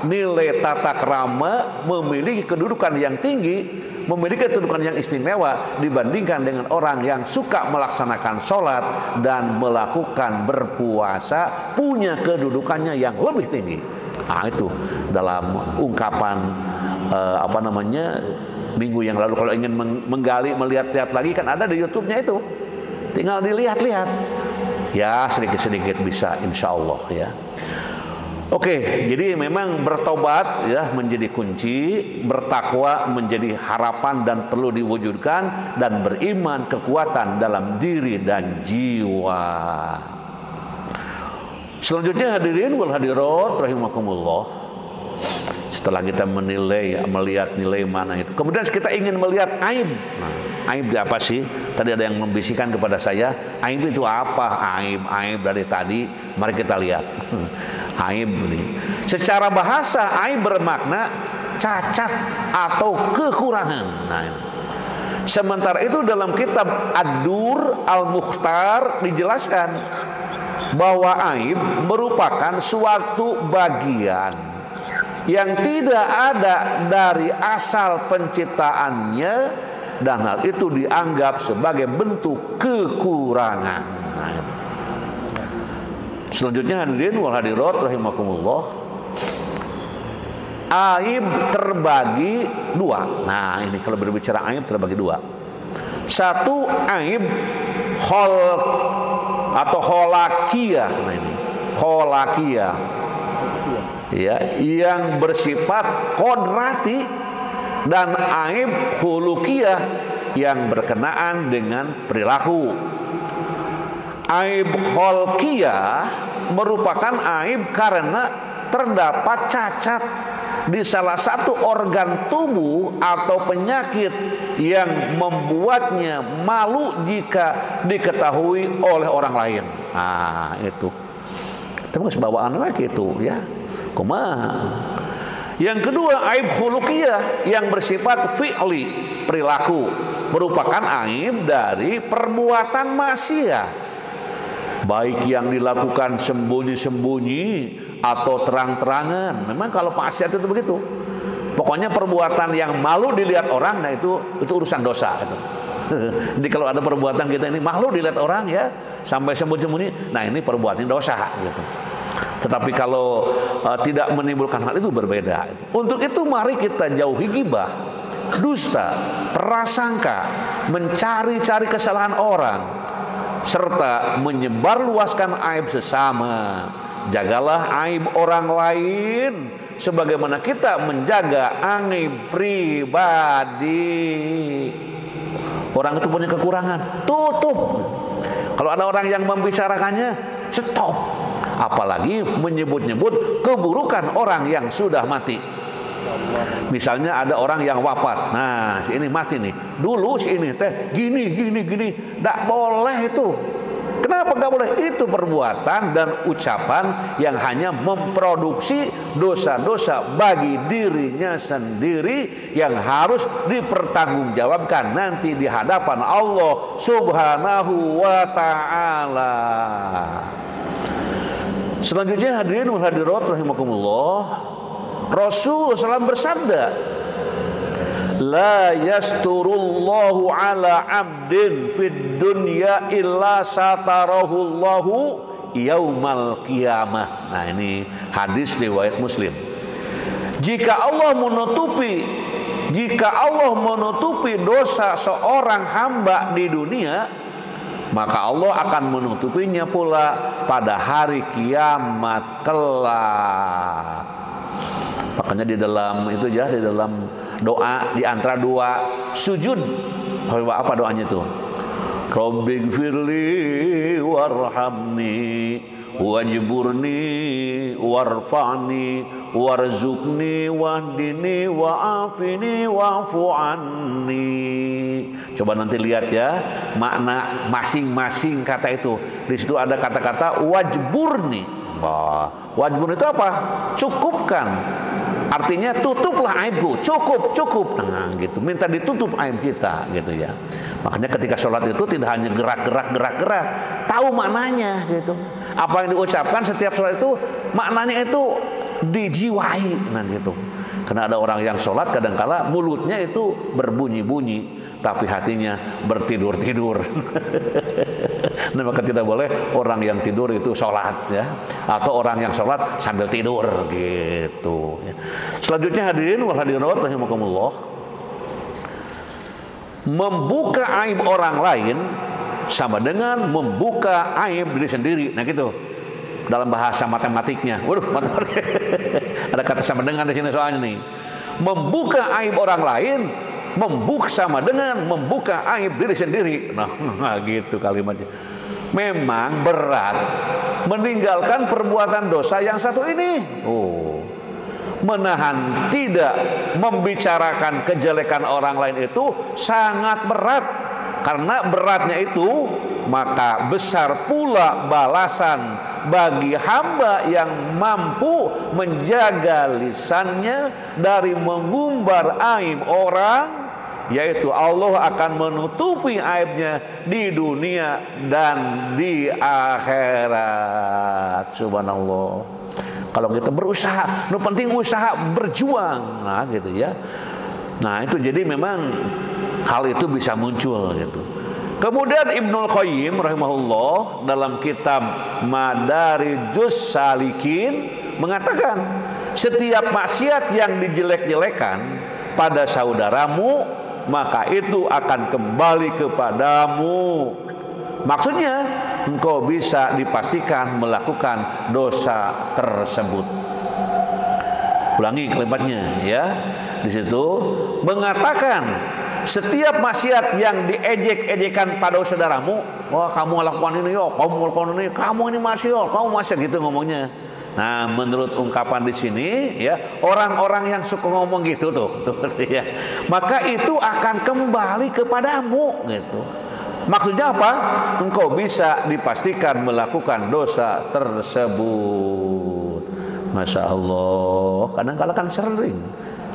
nilai tata krama memiliki kedudukan yang tinggi, memiliki kedudukan yang istimewa dibandingkan dengan orang yang suka melaksanakan sholat dan melakukan berpuasa, punya kedudukannya yang lebih tinggi. Nah, itu dalam ungkapan minggu yang lalu. Kalau ingin menggali, melihat-lihat lagi kan ada di YouTube-nya itu. Tinggal dilihat-lihat. Ya, sedikit-sedikit bisa insya Allah ya. Oke, jadi memang bertobat ya menjadi kunci, bertakwa menjadi harapan dan perlu diwujudkan, dan beriman kekuatan dalam diri dan jiwa. Selanjutnya hadirin wal hadirat rahimakumullah. Setelah kita melihat nilai mana itu, kemudian kita ingin melihat aib. Nah, aib apa sih? Tadi ada yang membisikkan kepada saya, aib itu apa? Aib dari tadi, mari kita lihat. Aib ini, secara bahasa aib bermakna cacat atau kekurangan. Nah, ini. Sementara itu dalam kitab Ad-Dur Al-Mukhtar dijelaskan bahwa aib merupakan suatu bagian yang tidak ada dari asal penciptaannya, dan hal itu dianggap sebagai bentuk kekurangan. Nah, selanjutnya hadirin wal hadirat rahimakumullah, aib terbagi dua. Nah, ini kalau berbicara aib terbagi dua. Satu, aib atau holakiyah. Nah, ini holakiyah, ya, yang bersifat kodrati, dan aib hulukiyah yang berkenaan dengan perilaku. Aib holkiyah merupakan aib karena terdapat cacat di salah satu organ tubuh atau penyakit yang membuatnya malu jika diketahui oleh orang lain. Ah, itu. Terus bawaan lagi itu, ya. Kumaha. Yang kedua, aib khuluqiyah yang bersifat fi'li, perilaku, merupakan aib dari perbuatan maksiat, baik yang dilakukan sembunyi-sembunyi atau terang-terangan. Memang kalau maksiat itu begitu. Pokoknya perbuatan yang malu dilihat orang, nah itu urusan dosa itu. Jadi kalau ada perbuatan kita ini malu dilihat orang, ya, sampai sembunyi-sembunyi, nah ini perbuatan dosa gitu. Tetapi kalau tidak menimbulkan hal itu berbeda. Untuk itu mari kita jauhi ghibah, dusta, prasangka, mencari-cari kesalahan orang, serta menyebarluaskan aib sesama. Jagalah aib orang lain sebagaimana kita menjaga aib pribadi. Orang itu punya kekurangan, tutup. Kalau ada orang yang membicarakannya, stop. Apalagi menyebut-nyebut keburukan orang yang sudah mati. Misalnya ada orang yang wafat, nah si ini mati nih, dulu si ini teh gini, tidak boleh itu. Kenapa nggak boleh? Itu perbuatan dan ucapan yang hanya memproduksi dosa-dosa bagi dirinya sendiri yang harus dipertanggungjawabkan nanti di hadapan Allah Subhanahu wa Ta'ala. Selanjutnya hadirin wal hadirat rahimakumullah, Rasul SAW bersabda, la yasturullahu ala abdin fid dunya illa satarahullahu yaumal qiyamah. Nah, ini hadis riwayat Muslim. Jika Allah menutupi dosa seorang hamba di dunia, maka Allah akan menutupinya pula pada hari kiamat kelak. Makanya di dalam itu ya, di dalam doa di antara dua sujud, apa doanya itu? Rabbighfirli warhamni wajburni warfa'ni warzuqni wahdini wa'afini wa'fu anni. Coba nanti lihat ya makna masing-masing kata itu. Di situ ada kata-kata wajburni. Wajburni itu apa? Cukupkan. Artinya tutuplah aibku, cukup. Nah, gitu. Minta ditutup aib kita, gitu ya. Makanya ketika sholat itu tidak hanya gerak, tahu maknanya, gitu. Apa yang diucapkan setiap sholat itu maknanya itu dijiwai, nah gitu. Karena ada orang yang sholat kadangkala mulutnya itu berbunyi-bunyi, tapi hatinya bertidur-tidur. Nah, maka tidak boleh orang yang tidur itu sholat, ya, atau orang yang sholat sambil tidur, gitu. Selanjutnya hadirin wal hadirat rahimakumullah, membuka aib orang lain sama dengan membuka aib diri sendiri. Nah gitu. Dalam bahasa matematiknya. Waduh, matematik. Ada kata sama dengan di sini soalnya nih. Membuka aib orang lain sama dengan membuka aib diri sendiri. Nah, gitu kalimatnya. Memang berat meninggalkan perbuatan dosa yang satu ini. Menahan tidak membicarakan kejelekan orang lain itu sangat berat. Karena beratnya itu, maka besar pula balasan bagi hamba yang mampu menjaga lisannya dari mengumbar aib orang yaitu Allah akan menutupi aibnya di dunia dan di akhirat. Subhanallah. Kalau kita berusaha, nu penting usaha berjuang, nah gitu ya. Nah itu jadi memang hal itu bisa muncul gitu. Kemudian Ibnul Qayyim rahimahullah dalam kitab Madarijus Salikin mengatakan, setiap maksiat yang dijelek-jelekan pada saudaramu, maka itu akan kembali kepadamu. Maksudnya engkau bisa dipastikan melakukan dosa tersebut. Ulangi kalimatnya ya. Di situ mengatakan, setiap maksiat yang diejek-ejekan pada saudaramu, wah kamu lakukan ini yo, kamu lakukan ini, kamu ini maksiat, kamu maksiat gitu ngomongnya. Nah, menurut ungkapan di sini ya, orang-orang yang suka ngomong gitu tuh ya, maka itu akan kembali kepadamu gitu. Maksudnya apa? Engkau bisa dipastikan melakukan dosa tersebut. Masya Allah, kadang-kadang kan sering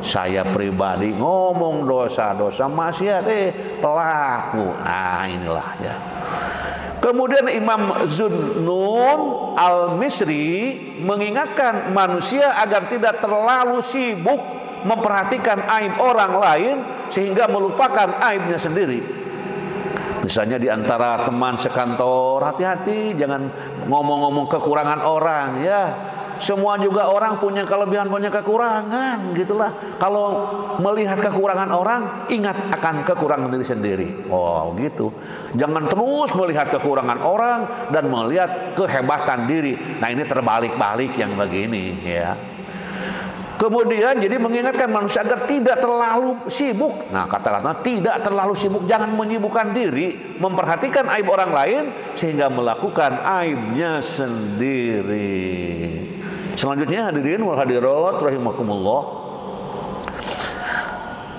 saya pribadi ngomong dosa-dosa maksiat pelaku. Nah inilah ya. Kemudian Imam Zunnun Al-Misri mengingatkan manusia agar tidak terlalu sibuk memperhatikan aib orang lain sehingga melupakan aibnya sendiri. Misalnya di antara teman sekantor, hati-hati jangan ngomong-ngomong kekurangan orang ya. Semua juga orang punya kelebihan, punya kekurangan, gitulah. Kalau melihat kekurangan orang, ingat akan kekurangan diri sendiri. Oh, gitu. Jangan terus melihat kekurangan orang dan melihat kehebatan diri. Nah, ini terbalik-balik yang begini, ya. Kemudian jadi mengingatkan manusia agar tidak terlalu sibuk. Nah, kata-kata tidak terlalu sibuk, jangan menyibukkan diri memperhatikan aib orang lain sehingga melakukan aibnya sendiri. Selanjutnya hadirin wal hadirat rahimakumullah,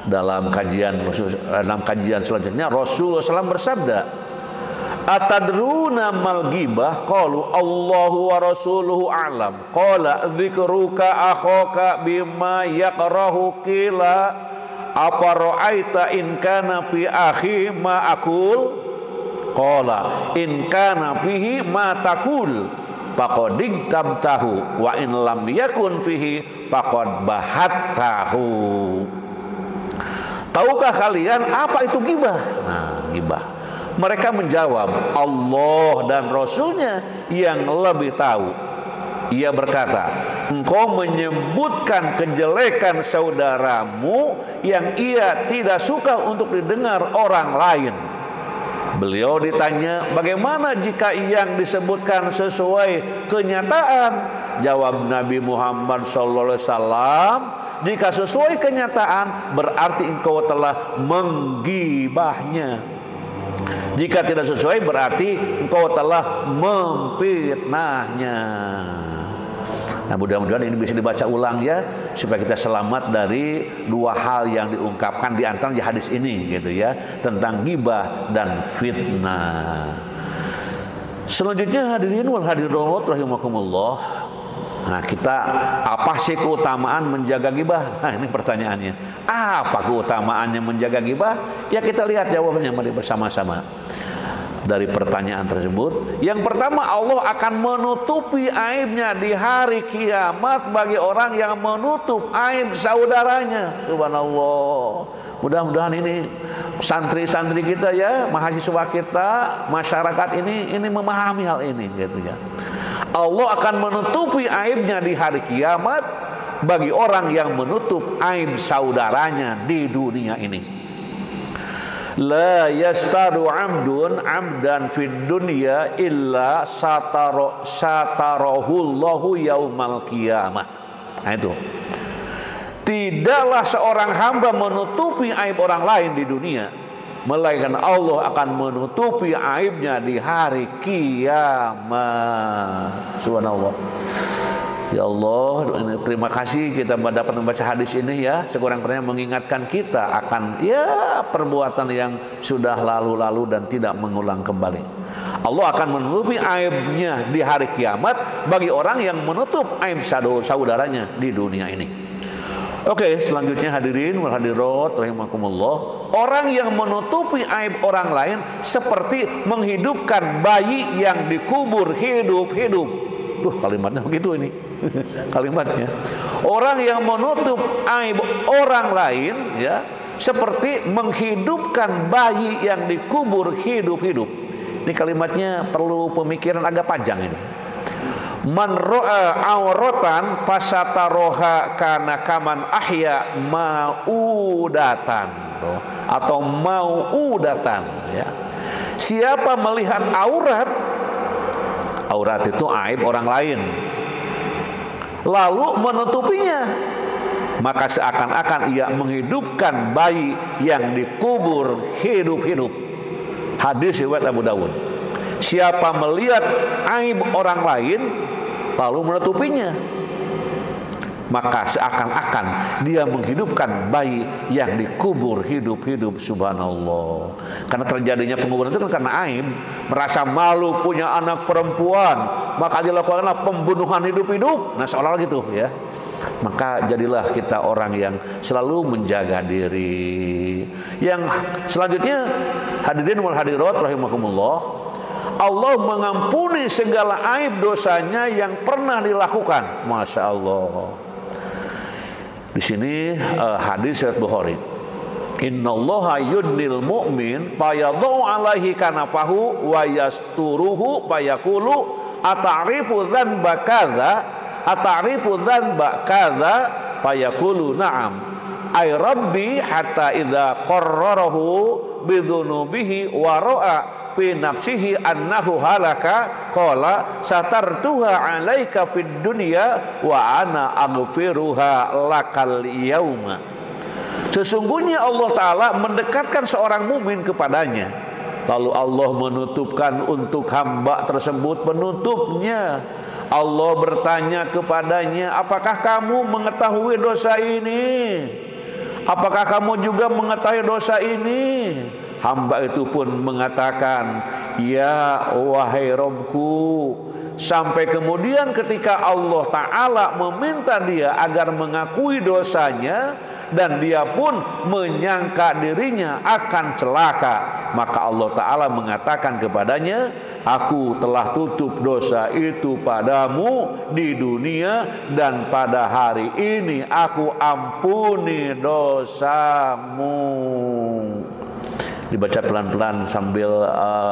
dalam kajian selanjutnya Rasulullah SAW bersabda, atadruna mal ghibah? Qalu Allahu wa rasuluhu a'lam. Qala dzikruka akhaka bima yakrahu. Qila apa ra'aita in kana fi akhi ma aqul? Qala in kana fihi ma taqul faqad tabtahu wa in lam yakun fihi faqad bahattahu. Tahukah kalian apa itu ghibah? Nah, ghibah. Mereka menjawab, Allah dan Rasulnya yang lebih tahu. Ia berkata, engkau menyebutkan kejelekan saudaramu yang ia tidak suka untuk didengar orang lain. Beliau ditanya, bagaimana jika yang disebutkan sesuai kenyataan? Jawab Nabi Muhammad SAW, jika sesuai kenyataan berarti engkau telah menggibahnya. Jika tidak sesuai berarti engkau telah memfitnahnya. Nah, mudah-mudahan ini bisa dibaca ulang ya, supaya kita selamat dari dua hal yang diungkapkan di antara hadis ini gitu ya, tentang ghibah dan fitnah. Selanjutnya hadirin wal hadirat rahimakumullah. Nah, kita apa sih keutamaan menjaga ghibah? Nah, ini pertanyaannya. Apa keutamaannya menjaga ghibah? Ya kita lihat jawabannya mari bersama-sama. Dari pertanyaan tersebut, yang pertama, Allah akan menutupi aibnya di hari kiamat bagi orang yang menutup aib saudaranya. Subhanallah. Mudah-mudahan ini santri-santri kita ya, mahasiswa kita, masyarakat ini memahami hal ini gitu ya. Allah akan menutupi aibnya di hari kiamat bagi orang yang menutup aib saudaranya di dunia ini. La yastaru amdan fid dunya illa satarahullahu yaumal qiyamah. Nah itu. Tidaklah seorang hamba menutupi aib orang lain di dunia, melainkan Allah akan menutupi aibnya di hari kiamat. Subhanallah. Ya Allah, terima kasih kita dapat membaca hadis ini ya, sekurang-kurangnya mengingatkan kita akan ya perbuatan yang sudah lalu-lalu dan tidak mengulang kembali. Allah akan menutupi aibnya di hari kiamat bagi orang yang menutup aib saudaranya di dunia ini. Oke, selanjutnya hadirin wal hadirat rahimakumullah, orang yang menutupi aib orang lain seperti menghidupkan bayi yang dikubur hidup-hidup. Duh, kalimatnya begitu ini. Kalimatnya. Orang yang menutup aib orang lain ya, seperti menghidupkan bayi yang dikubur hidup-hidup. Ini kalimatnya perlu pemikiran agak panjang ini. Man ra'a auratan fasataroha kana kaman ahya maudatan atau mauudatan ya. Siapa melihat aurat, aurat itu aib orang lain, lalu menutupinya, maka seakan-akan ia menghidupkan bayi yang dikubur hidup-hidup. Hadis riwayat Abu Dawud. Siapa melihat aib orang lain lalu menutupinya, maka seakan-akan dia menghidupkan bayi yang dikubur hidup-hidup. Subhanallah. Karena terjadinya penguburan itu kan karena aib, merasa malu punya anak perempuan, maka dilakukanlah pembunuhan hidup-hidup. Nah, seolah gitu ya. Maka jadilah kita orang yang selalu menjaga diri. Yang selanjutnya hadirin wal hadirat rahimakumullah, Allah mengampuni segala aib dosanya yang pernah dilakukan. Masya Allah. Di sini hadis riwayat Bukhari. Innallaha yudnil mu'min fayadhu alaihi kanafahu wa yasturuhu fayaqulu ata'rifu dzanba kadza ata'rifu dzanba kadza fayaqulu na'am ay rabbi hatta idza qarrarahu bidzunubihi wa ra'a fi nafsihi annahu halaka qala satartuha alaika fid dunya wa ana aghfiruha lakal yauma. Sesungguhnya Allah Ta'ala mendekatkan seorang mukmin kepadanya, lalu Allah menutupkan untuk hamba tersebut penutupnya. Allah bertanya kepadanya, apakah kamu mengetahui dosa ini? Apakah kamu juga mengetahui dosa ini? Hamba itu pun mengatakan, ya wahai Rabbku. Sampai kemudian ketika Allah Ta'ala meminta dia agar mengakui dosanya, dan dia pun menyangka dirinya akan celaka, maka Allah Ta'ala mengatakan kepadanya, aku telah tutup dosa itu padamu di dunia, dan pada hari ini aku ampuni dosamu. Dibaca pelan-pelan sambil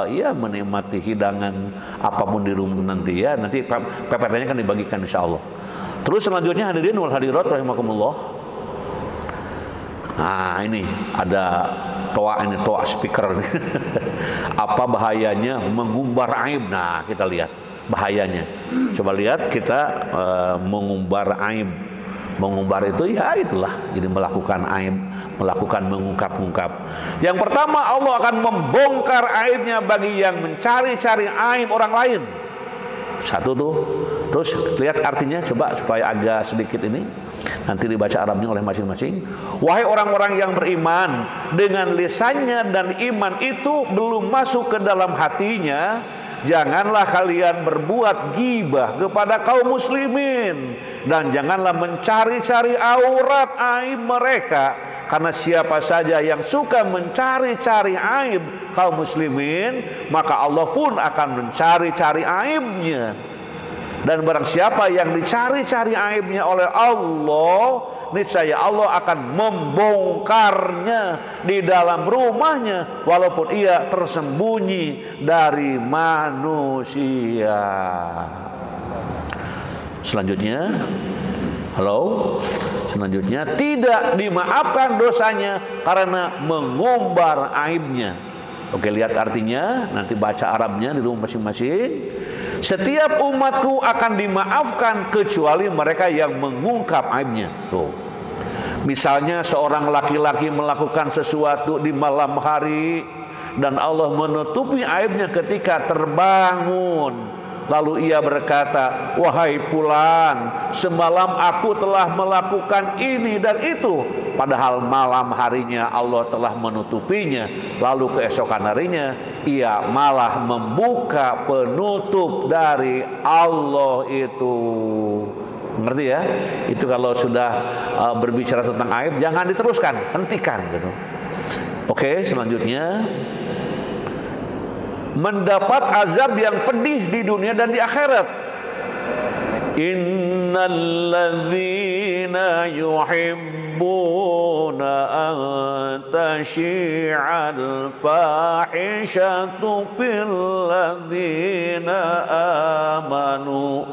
ya menikmati hidangan apapun di rumah nanti ya. Nanti PPT-nya kan dibagikan insya Allah. Terus selanjutnya hadirin wal hadirat rahimakumullah. Nah ini ada toa speaker. Apa bahayanya mengumbar aib? Nah kita lihat bahayanya. Coba lihat kita mengumbar aib. Mengumbar itu ya itulah, jadi melakukan aib, melakukan mengungkap-ungkap. Yang pertama, Allah akan membongkar aibnya bagi yang mencari-cari aib orang lain. Satu tuh. Terus lihat artinya, coba supaya agak sedikit ini nanti dibaca Arabnya oleh masing-masing. Wahai orang-orang yang beriman, dengan lisannya dan iman itu belum masuk ke dalam hatinya, janganlah kalian berbuat ghibah kepada kaum muslimin, dan janganlah mencari-cari aurat aib mereka, karena siapa saja yang suka mencari-cari aib kaum muslimin, maka Allah pun akan mencari-cari aibnya. Dan barang siapa yang dicari-cari aibnya oleh Allah, niscaya Allah akan membongkarnya di dalam rumahnya, walaupun ia tersembunyi dari manusia. Selanjutnya, selanjutnya tidak dimaafkan dosanya karena mengumbar aibnya. Oke, lihat artinya, nanti baca Arabnya di rumah masing-masing. Setiap umatku akan dimaafkan kecuali mereka yang mengungkap aibnya. Tuh. Misalnya seorang laki-laki melakukan sesuatu di malam hari dan Allah menutupi aibnya ketika terbangun. Lalu ia berkata, wahai fulan, semalam aku telah melakukan ini dan itu. Padahal malam harinya Allah telah menutupinya. Lalu keesokan harinya ia malah membuka penutup dari Allah itu. Ngerti ya? Itu kalau sudah berbicara tentang aib jangan diteruskan, hentikan gitu. Oke, selanjutnya mendapat azab yang pedih di dunia dan di akhirat. Innalladzina yuhibbuna an tashi'al fahishatu fil ladzina amanu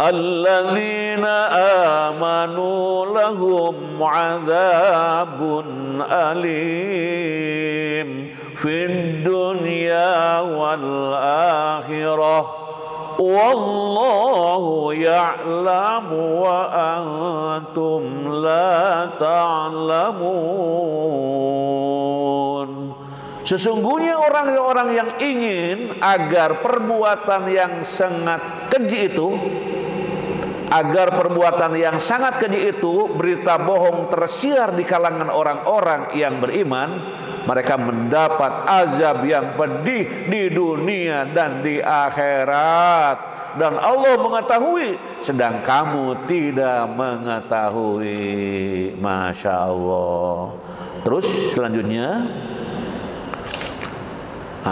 alladzina amanu lahum 'adzabun alim fid dunya wal akhirah wallahu ya'lamu wa antum la ta'lamun. Sesungguhnya orang-orang yang ingin agar perbuatan yang sangat keji itu, berita bohong tersiar di kalangan orang-orang yang beriman, mereka mendapat azab yang pedih di dunia dan di akhirat. Dan Allah mengetahui, sedang kamu tidak mengetahui. Masya Allah. Terus selanjutnya,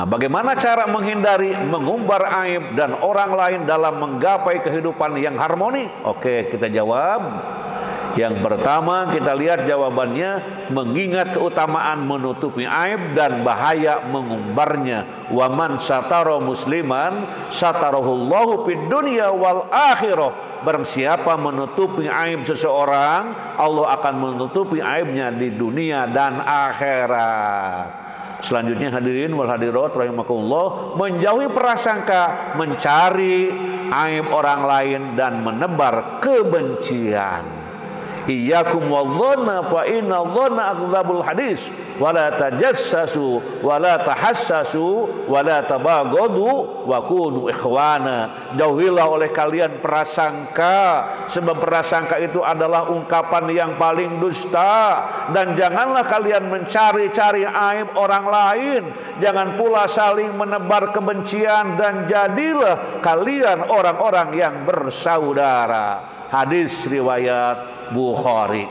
bagaimana cara menghindari mengumbar aib dan orang lain dalam menggapai kehidupan yang harmoni? Oke, kita jawab. Yang pertama kita lihat jawabannya, mengingat keutamaan menutupi aib dan bahaya mengumbarnya. Wa man satara musliman satarahullahu fid dunya wal akhirah. Barang siapa menutupi aib seseorang, Allah akan menutupi aibnya di dunia dan akhirat. Selanjutnya hadirin wal hadirat rahimakumullah, menjauhi prasangka, mencari aib orang lain dan menebar kebencian. Iyyakum wadhanna fa inna dhanna akdzabul hadis wa la tajassasu wa la tahassasu wa la tabaghadu wa kunu ikhwana. Jauhilah oleh kalian prasangka, sebab prasangka itu adalah ungkapan yang paling dusta, dan janganlah kalian mencari-cari aib orang lain, jangan pula saling menebar kebencian, dan jadilah kalian orang-orang yang bersaudara. Hadis riwayat Bukhari.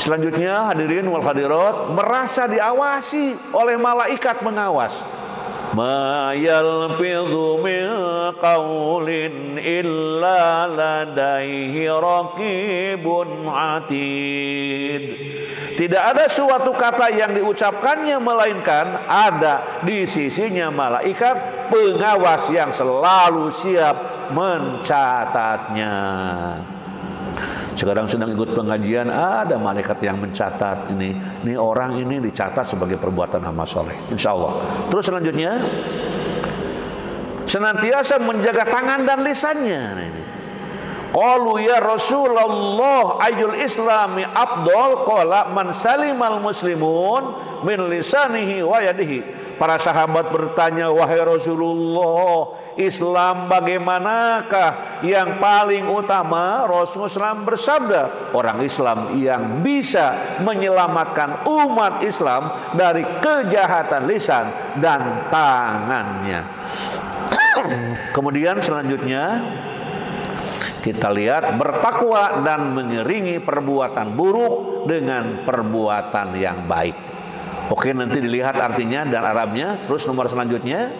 Selanjutnya hadirin wal hadirat, merasa diawasi oleh malaikat pengawas. Ma yalfidhu min qawlin illa ladaihi raqibun atid. Tidak ada suatu kata yang diucapkannya melainkan ada di sisinya malaikat pengawas yang selalu siap mencatatnya. Sekarang sedang ikut pengajian, ada malaikat yang mencatat ini orang ini dicatat sebagai perbuatan amal soleh, insya Allah. Terus selanjutnya, senantiasa menjaga tangan dan lisannya. Qalu ya Rasulullah ayyul islami afdal, qala man salimal muslimun min lisanihi wa yadihi. Para sahabat bertanya, wahai Rasulullah, Islam bagaimanakah yang paling utama? Rasulullah SAW bersabda, orang Islam yang bisa menyelamatkan umat Islam dari kejahatan lisan dan tangannya. Kemudian selanjutnya kita lihat, bertakwa dan mengiringi perbuatan buruk dengan perbuatan yang baik. Oke, nanti dilihat artinya dan Arabnya. Terus nomor selanjutnya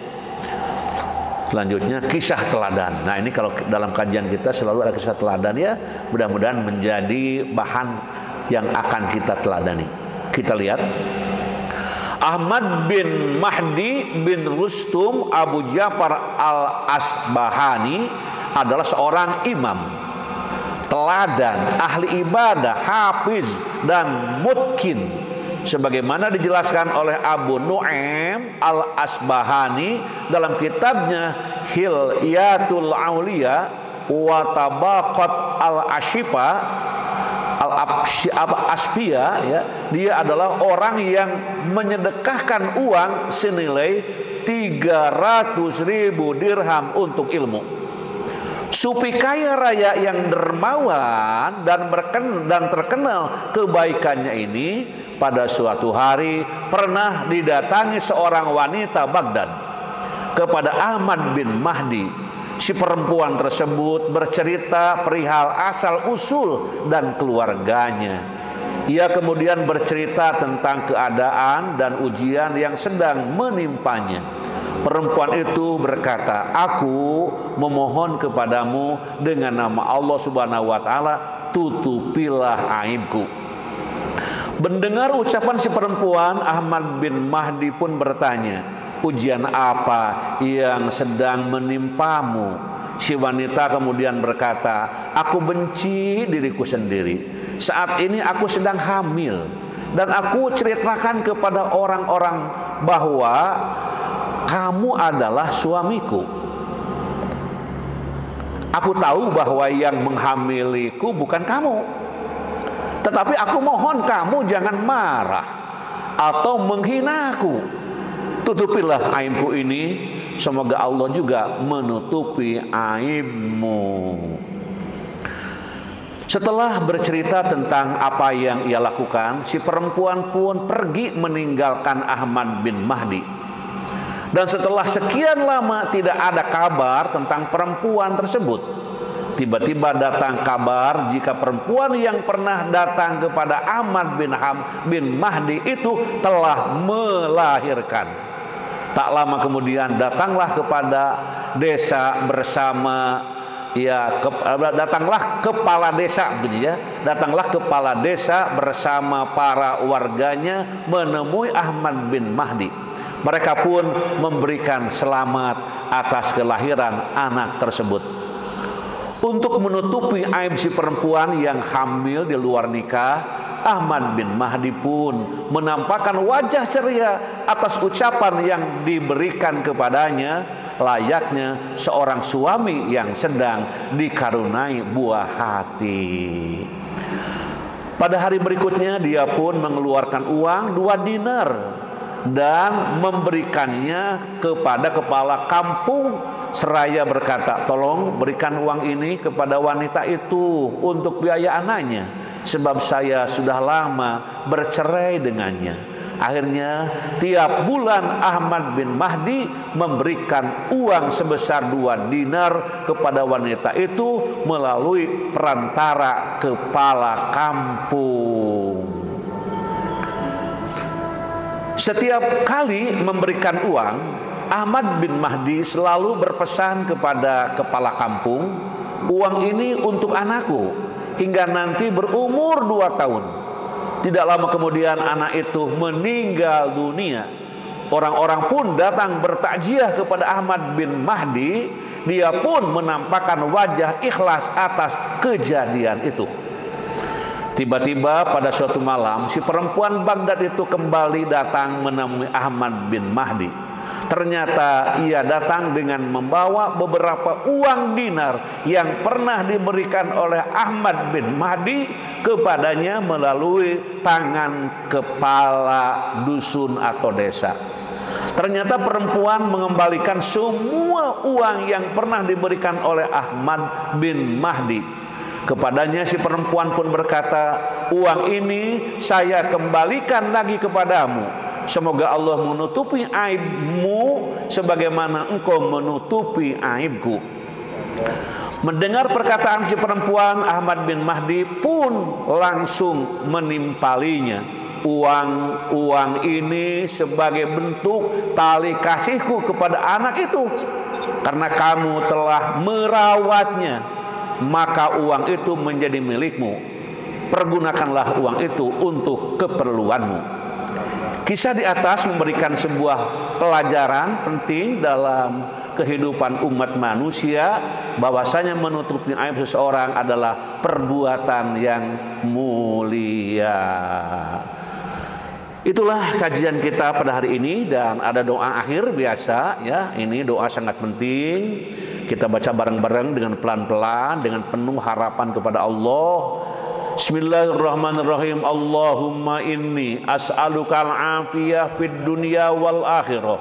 kisah teladan. Nah, ini kalau dalam kajian kita selalu ada kisah teladan ya. Mudah-mudahan menjadi bahan yang akan kita teladani. Kita lihat, Ahmad bin Mahdi bin Rustum Abu Ja'far al-Asbahani adalah seorang imam, teladan, ahli ibadah, hafiz dan mutkin, sebagaimana dijelaskan oleh Abu Nu'aim al-Asbahani dalam kitabnya Hilyatul Auliya wa Tabaqat al-Ashifa al-Asfiya ya. Dia adalah orang yang menyedekahkan uang senilai 300.000 dirham untuk ilmu. Sufi kaya raya yang dermawan dan terkenal kebaikannya ini pada suatu hari pernah didatangi seorang wanita Baghdad kepada Ahmad bin Mahdi Si perempuan tersebut bercerita perihal asal usul dan keluarganya. Ia kemudian bercerita tentang keadaan dan ujian yang sedang menimpanya. Perempuan itu berkata, "Aku memohon kepadamu dengan nama Allah Subhanahu wa taala, tutupilah aibku." Mendengar ucapan si perempuan, Ahmad bin Mahdi pun bertanya, "Ujian apa yang sedang menimpamu?" Si wanita kemudian berkata, "Aku benci diriku sendiri. Saat ini aku sedang hamil dan aku ceritakan kepada orang-orang bahwa kamu adalah suamiku. Aku tahu bahwa yang menghamiliku bukan kamu. Tetapi aku mohon kamu jangan marah atau menghina aku. Tutupilah aibku ini, semoga Allah juga menutupi aibmu." Setelah bercerita tentang apa yang ia lakukan, si perempuan pun pergi meninggalkan Ahmad bin Mahdi. Dan setelah sekian lama tidak ada kabar tentang perempuan tersebut, tiba-tiba datang kabar jika perempuan yang pernah datang kepada Ahmad bin Mahdi itu telah melahirkan. Tak lama kemudian datanglah kepada desa bersama datanglah kepala desa datanglah kepala desa bersama para warganya menemui Ahmad bin Mahdi. Mereka pun memberikan selamat atas kelahiran anak tersebut. Untuk menutupi aib si perempuan yang hamil di luar nikah, Ahmad bin Mahdi pun menampakkan wajah ceria atas ucapan yang diberikan kepadanya, layaknya seorang suami yang sedang dikaruniai buah hati. Pada hari berikutnya dia pun mengeluarkan uang 2 dinar dan memberikannya kepada kepala kampung seraya berkata, "Tolong berikan uang ini kepada wanita itu untuk biaya anaknya, sebab saya sudah lama bercerai dengannya." Akhirnya tiap bulan Ahmad bin Mahdi memberikan uang sebesar 2 dinar kepada wanita itu melalui perantara kepala kampung. Setiap kali memberikan uang, Ahmad bin Mahdi selalu berpesan kepada kepala kampung, "Uang ini untuk anakku hingga nanti berumur 2 tahun. Tidak lama kemudian anak itu meninggal dunia. Orang-orang pun datang bertakziah kepada Ahmad bin Mahdi. Dia pun menampakkan wajah ikhlas atas kejadian itu. Tiba-tiba pada suatu malam, si perempuan Baghdad itu kembali datang menemui Ahmad bin Mahdi. Ternyata ia datang dengan membawa beberapa uang dinar yang pernah diberikan oleh Ahmad bin Mahdi kepadanya melalui tangan kepala dusun atau desa. Ternyata perempuan mengembalikan semua uang yang pernah diberikan oleh Ahmad bin Mahdi kepadanya. Si perempuan pun berkata, "Uang ini saya kembalikan lagi kepadamu. Semoga Allah menutupi aibmu sebagaimana engkau menutupi aibku." Mendengar perkataan si perempuan, Ahmad bin Mahdi pun langsung menimpalinya uang ini sebagai bentuk tali kasihku kepada anak itu. Karena kamu telah merawatnya, maka uang itu menjadi milikmu. Pergunakanlah uang itu untuk keperluanmu. Kisah di atas memberikan sebuah pelajaran penting dalam kehidupan umat manusia, bahwasanya menutupi aib seseorang adalah perbuatan yang mulia. Itulah kajian kita pada hari ini, dan ada doa akhir biasa ya. Ini doa sangat penting. Kita baca bareng-bareng dengan pelan-pelan, dengan penuh harapan kepada Allah. Bismillahirrahmanirrahim. Allahumma inni as'alukal afiyah fid dunya wal akhirah.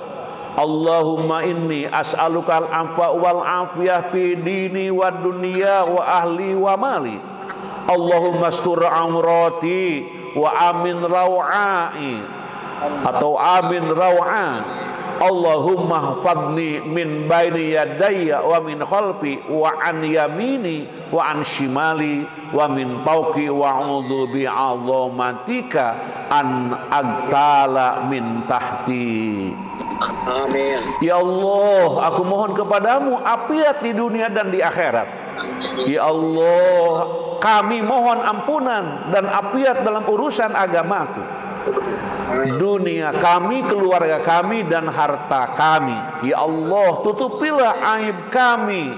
Allahumma inni as'alukal afwa wal afiyah fi dini wa dunya wa ahli wa mali. Allahumma astur amrati wa amin rawai atau amin rawan. Allahumma hfadni min baini yadayya wa min khalfi wa an yamini wa an shimali wa min fawqi wa a'udzu bi'azamatika an agtala min tahti. Amin. Ya Allah, aku mohon kepadamu afiat di dunia dan di akhirat. Ya Allah, kami mohon ampunan dan afiat dalam urusan agamaku, dunia kami, keluarga kami, dan harta kami. Ya Allah, tutupilah aib kami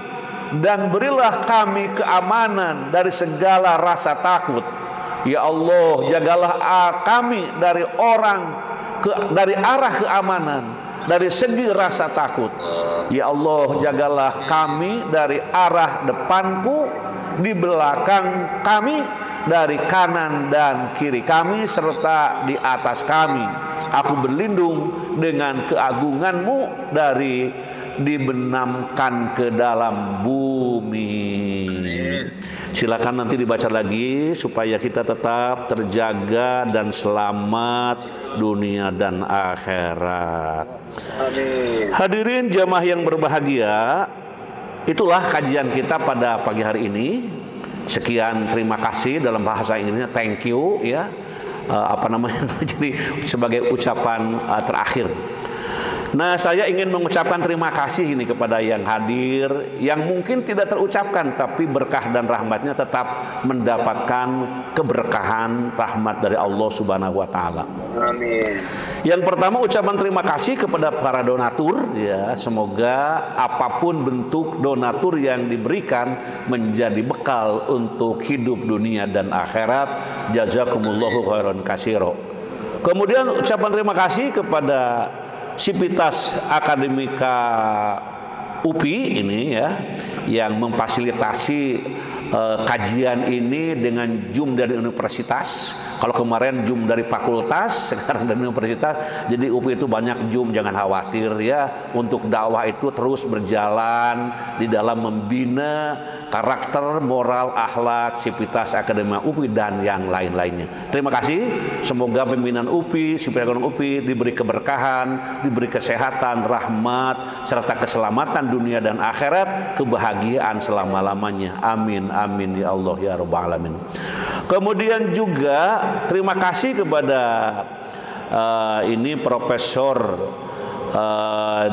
dan berilah kami keamanan dari segala rasa takut. Ya Allah, jagalah kami dari dari arah keamanan, dari segi rasa takut. Ya Allah, jagalah kami dari arah depanku, di belakang kami, dari kanan dan kiri kami, serta di atas kami. Aku berlindung dengan keagunganmu dari dibenamkan ke dalam bumi. Silakan nanti dibaca lagi supaya kita tetap terjaga dan selamat dunia dan akhirat. Amin. Hadirin jamaah yang berbahagia, itulah kajian kita pada pagi hari ini. Sekian, terima kasih, dalam bahasa Inggrisnya thank you ya. Jadi sebagai ucapan terakhir. Nah, saya ingin mengucapkan terima kasih ini kepada yang hadir, yang mungkin tidak terucapkan, tapi berkah dan rahmatnya tetap mendapatkan keberkahan rahmat dari Allah Subhanahu wa Ta'ala. Amin. Yang pertama, ucapan terima kasih kepada para donatur ya. Semoga apapun bentuk donatur yang diberikan menjadi bekal untuk hidup dunia dan akhirat. Jazakumullahu khairan katsira. Kemudian ucapan terima kasih kepada Sivitas Akademika UPI ini ya, yang memfasilitasi kajian ini dengan Zoom dari universitas. Kalau kemarin Zoom dari fakultas, sekarang dari universitas. Jadi UPI itu banyak Zoom, jangan khawatir ya. Untuk dakwah itu terus berjalan di dalam membina karakter, moral, akhlak Sivitas Akademika UPI dan yang lain-lainnya. Terima kasih. Semoga pimpinan UPI, Sivitas Akademika UPI diberi keberkahan, diberi kesehatan, rahmat, serta keselamatan dunia dan akhirat, kebahagiaan selama-lamanya. Amin, amin ya Allah ya Rabbal alamin. Kemudian juga terima kasih kepada ini Profesor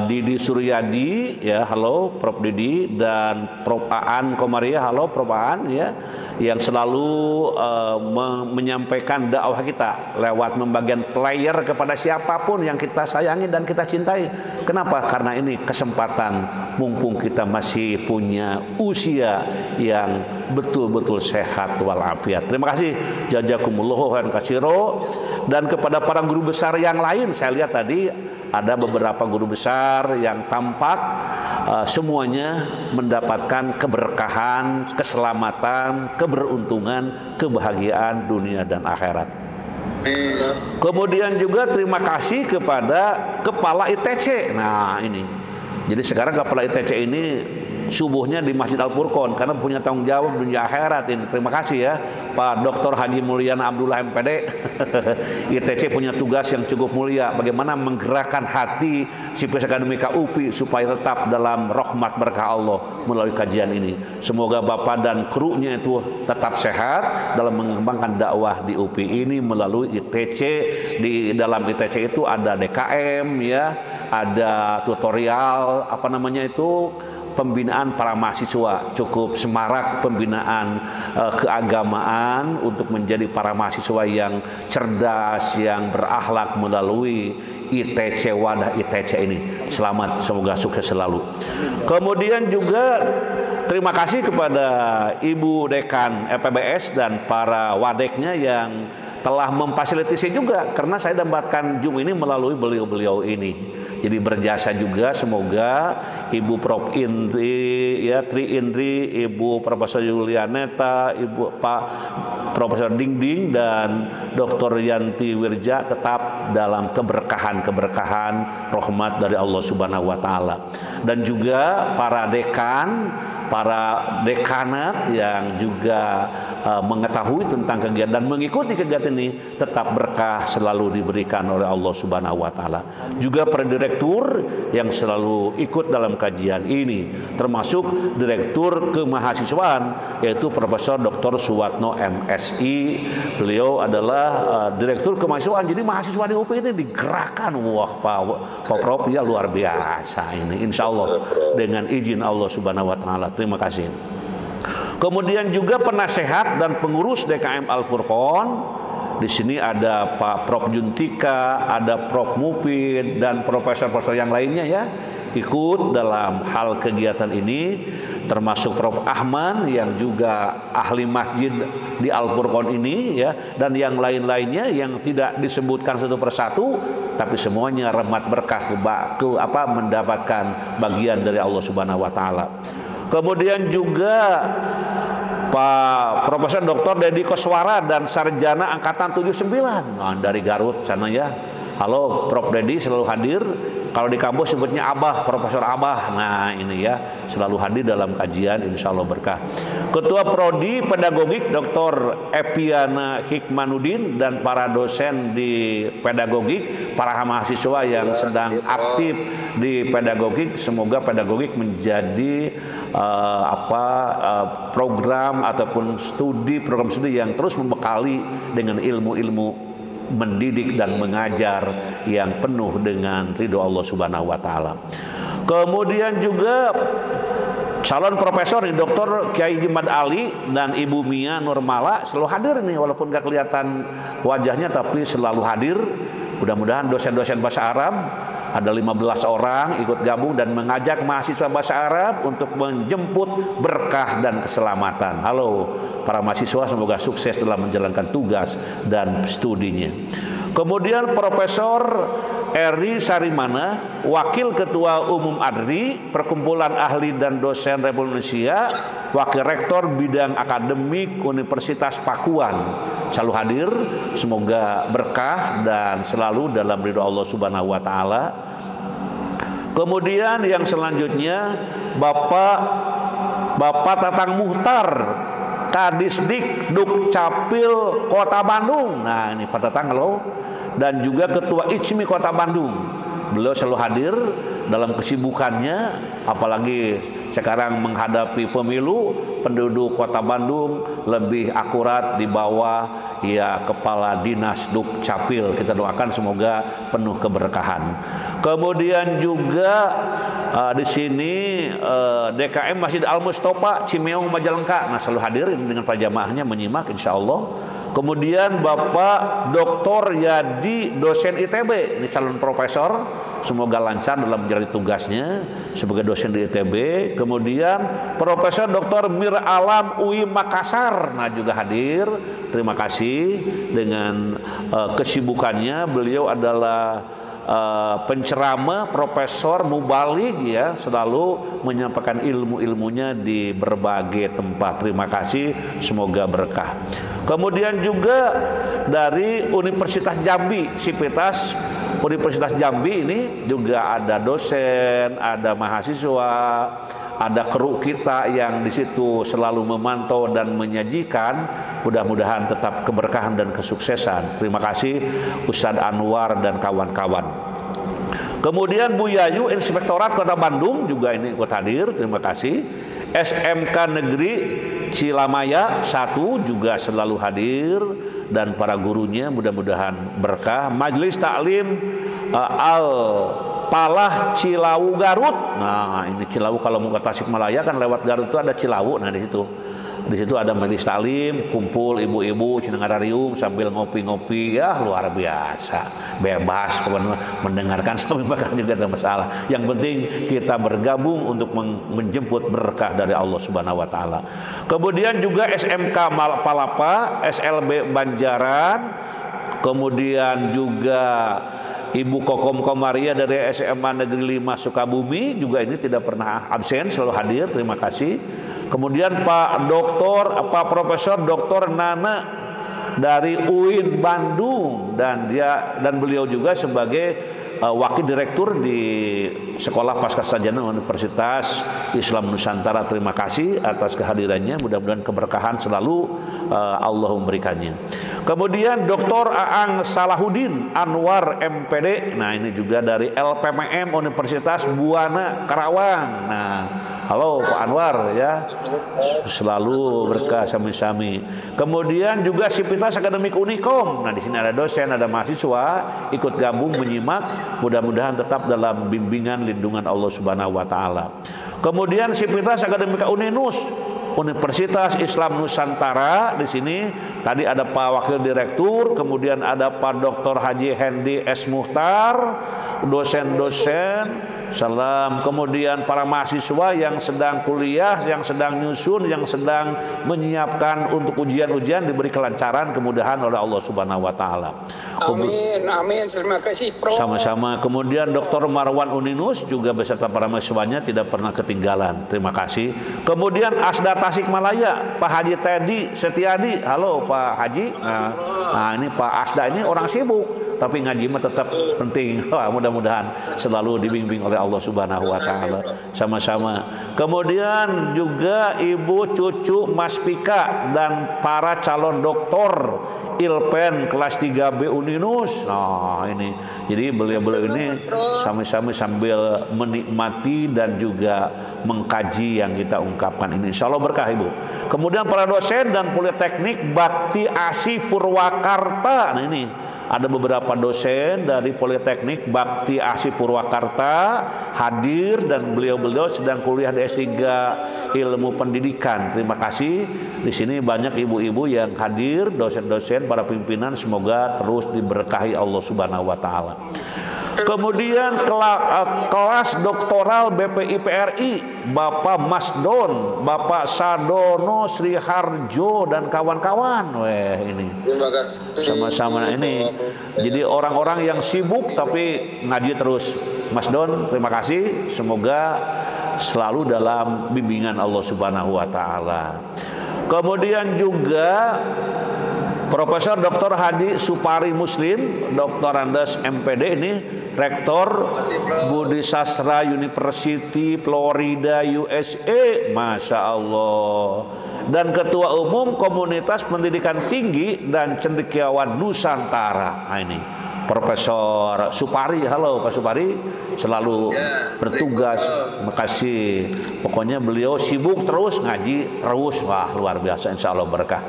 Didi Suryadi ya, halo Prof Didi, dan Prof Aan Komaria, halo Prof Aan ya, yang selalu menyampaikan dakwah kita lewat membagian player kepada siapapun yang kita sayangi dan kita cintai. Kenapa? Karena ini kesempatan mumpung kita masih punya usia yang betul-betul sehat walafiat. Terima kasih, jazakumullahu khairan katsira. Dan kepada para guru besar yang lain, saya lihat tadi ada beberapa guru besar yang tampak semuanya mendapatkan keberkahan, keselamatan, keberuntungan, kebahagiaan dunia dan akhirat. Kemudian juga terima kasih kepada Kepala ITC. Nah ini, jadi sekarang Kepala ITC ini subuhnya di Masjid Al-Furqon karena punya tanggung jawab dunia akhirat ini. Terima kasih ya Pak Dr. Haji Mulyana Abdullah MPD. ITC punya tugas yang cukup mulia, bagaimana menggerakkan hati Sivitas Akademika UPI supaya tetap dalam rahmat berkah Allah melalui kajian ini. Semoga Bapak dan krunya itu tetap sehat dalam mengembangkan dakwah di UPI ini melalui ITC. Di dalam ITC itu ada DKM ya, ada tutorial pembinaan para mahasiswa, cukup semarak pembinaan keagamaan untuk menjadi para mahasiswa yang cerdas, yang berakhlak melalui ITC, wadah ITC ini. Selamat, semoga sukses selalu. Kemudian juga terima kasih kepada Ibu Dekan FPBS dan para wadeknya yang telah memfasilitasi juga, karena saya dapatkan Zoom ini melalui beliau-beliau ini. Jadi berjasa juga. Semoga Ibu Prof Indri ya, Tri Indri, Ibu Profesor Yulianeta, Ibu Pak Profesor Dingding dan Dr. Yanti Wirja tetap dalam keberkahan rahmat dari Allah Subhanahu wa Ta'ala. Dan juga para dekan, para dekanat yang juga mengetahui tentang kegiatan dan mengikuti kegiatan ini, tetap berkah selalu diberikan oleh Allah Subhanahu wa taala. Juga para direktur yang selalu ikut dalam kajian ini, termasuk direktur kemahasiswaan yaitu Profesor Dr. Suwatno MSI. Beliau adalah direktur kemahasiswaan. Jadi mahasiswa di UPI ini digerakkan. Wah, Pak Prof ya luar biasa ini. Insya Allah dengan izin Allah Subhanahu wa taala. Terima kasih. Kemudian juga penasehat dan pengurus DKM Al-Furqon. Di sini ada Pak Prof Juntika, ada Prof Mupin dan profesor-profesor yang lainnya ya, ikut dalam hal kegiatan ini, termasuk Prof Ahman yang juga ahli masjid di Al-Furqon ini ya, dan yang lain-lainnya yang tidak disebutkan satu persatu, tapi semuanya rahmat berkah mendapatkan bagian dari Allah Subhanahu wa taala. Kemudian juga Pak Profesor Dr. Dedi Koswara dan Sarjana Angkatan 79 dari Garut sana ya. Halo Prof Dedi, selalu hadir. Kalau di kampus sebutnya Abah, Profesor Abah. Nah ini ya, selalu hadir dalam kajian, insya Allah berkah. Ketua Prodi Pedagogik Dr. Epiana Hikmanuddin dan para dosen di pedagogik, para mahasiswa yang sedang aktif di pedagogik, semoga pedagogik menjadi program ataupun program studi yang terus membekali dengan ilmu-ilmu mendidik dan mengajar yang penuh dengan ridho Allah Subhanahu wa taala. Kemudian juga calon profesor nih Dr. Kiai Jimad Ali dan Ibu Mia Nurmala selalu hadir nih, walaupun gak kelihatan wajahnya tapi selalu hadir. Mudah-mudahan dosen-dosen bahasa Arab ada 15 orang ikut gabung dan mengajak mahasiswa bahasa Arab untuk menjemput berkah dan keselamatan. Halo para mahasiswa, semoga sukses dalam menjalankan tugas dan studinya. Kemudian Profesor Eri Sarimana, Wakil Ketua Umum ADRI, Perkumpulan Ahli dan Dosen Republik Indonesia, Wakil Rektor Bidang Akademik Universitas Pakuan, selalu hadir. Semoga berkah dan selalu dalam ridho Allah Subhanahu wa taala. Kemudian yang selanjutnya Bapak Tatang Muhtar, Kadisdik Dukcapil Kota Bandung. Nah ini Pak Tatang, halo. Dan juga Ketua ICMI Kota Bandung. Beliau selalu hadir dalam kesibukannya, apalagi sekarang menghadapi pemilu. Penduduk Kota Bandung lebih akurat di bawah ya Kepala Dinas Dukcapil. Kita doakan semoga penuh keberkahan. Kemudian juga di sini DKM Masjid Al Mustofa Cimeong Majalengka, nah selalu hadir dengan para jamaahnya menyimak insya Allah. Kemudian Bapak Dr. Yadi, dosen ITB, ini calon profesor, semoga lancar dalam menjalani tugasnya sebagai dosen di ITB. Kemudian Profesor Dr. Mir Alam UI Makassar, nah juga hadir. Terima kasih dengan kesibukannya. Beliau adalah penceramah, profesor, mubalik ya, selalu menyampaikan ilmu-ilmunya di berbagai tempat. Terima kasih, semoga berkah. Kemudian juga dari Universitas Jambi, Sipitas Universitas Jambi ini juga ada dosen, ada mahasiswa, ada kru kita yang di situ selalu memantau dan menyajikan. Mudah-mudahan tetap keberkahan dan kesuksesan. Terima kasih Ustadz Anwar dan kawan-kawan. Kemudian Bu Yayu, Inspektorat Kota Bandung juga ini ikut hadir. Terima kasih. SMK Negeri Cilamaya 1 juga selalu hadir dan para gurunya mudah-mudahan berkah. Majelis Taklim Al Palah Cilawu Garut. Nah, ini Cilawu kalau mau ke Tasikmalaya kan lewat Garut itu ada Cilawu. Nah, di situ ada majelis taklim, kumpul ibu-ibu Cinangararium sambil ngopi-ngopi, ya luar biasa, bebas mendengarkan sambil makan juga ada masalah. Yang penting kita bergabung untuk menjemput berkah dari Allah Subhanahu wa taala. Kemudian juga SMK Palapa, SLB Banjaran, kemudian juga Ibu Kokom Komaria dari SMA Negeri 5 Sukabumi juga ini tidak pernah absen, selalu hadir. Terima kasih. Kemudian Pak Profesor Dr. Nana dari UIN Bandung dan beliau juga sebagai Wakil Direktur di Sekolah Pascasarjana Universitas Islam Nusantara. Terima kasih atas kehadirannya. Mudah-mudahan keberkahan selalu Allah memberikannya. Kemudian Dr. Aang Salahuddin Anwar MPD. Nah, ini juga dari LPMM Universitas Buana Karawang. Nah, halo Pak Anwar ya. Selalu berkah sami-sami. Kemudian juga Sivitas Akademik Unikom. Nah, di sini ada dosen, ada mahasiswa ikut gabung menyimak. Mudah-mudahan tetap dalam bimbingan lindungan Allah Subhanahu wa taala. Kemudian Sivitas Akademika Uninus Universitas Islam Nusantara. Di sini tadi ada Pak Wakil Direktur, kemudian ada Pak Dr. Haji Hendi S. Muhtar, dosen-dosen. Salam. Kemudian para mahasiswa yang sedang kuliah, yang sedang nyusun, yang sedang menyiapkan untuk ujian-ujian, diberi kelancaran, kemudahan oleh Allah Subhanahu wa taala. Amin, amin. Terima kasih, Prof. Sama-sama. Kemudian Dr. Marwan Uninus juga beserta para mahasiswanya tidak pernah ketinggalan. Terima kasih. Kemudian Asda Tasikmalaya, Pak Haji Teddy Setiadi. Halo Pak Haji. Nah, ini Pak Asda ini orang sibuk, tapi ngaji mah tetap penting. Wah, mudah-mudahan selalu dibimbing oleh Allah Subhanahu wa taala. Sama-sama. Kemudian juga Ibu Cucu Mas Pika dan para calon doktor Ilpen kelas 3B Uninus. Nah, ini. Jadi beliau-beliau ini sama-sama sambil menikmati dan juga mengkaji yang kita ungkapkan ini. Insya Allah berkah Ibu. Kemudian para dosen dan Politeknik Bakti Asi Purwakarta. Nah, ini ada beberapa dosen dari Politeknik Bakti Asi Purwakarta hadir dan beliau-beliau sedang kuliah di S3 Ilmu Pendidikan. Terima kasih. Di sini banyak ibu-ibu yang hadir, dosen-dosen, para pimpinan, semoga terus diberkahi Allah Subhanahu wa taala. Kemudian kelas doktoral BPIPRI, Bapak Masdon, Bapak Sadono Sri Harjo dan kawan-kawan. Weh, ini sama-sama ini. Jadi orang-orang yang sibuk tapi ngaji terus. Masdon, terima kasih. Semoga selalu dalam bimbingan Allah Subhanahu wa taala. Kemudian juga Profesor Dr. Hadi Supari Muslim, Dr. Andes MPD, ini Rektor Budi Sastra University Florida USA, Masya Allah. Dan Ketua Umum Komunitas Pendidikan Tinggi dan Cendekiawan Nusantara. Nah, ini Profesor Supari. Halo Pak Supari, selalu bertugas. Makasih. Pokoknya beliau sibuk terus ngaji terus. Wah, luar biasa, insya Allah berkah.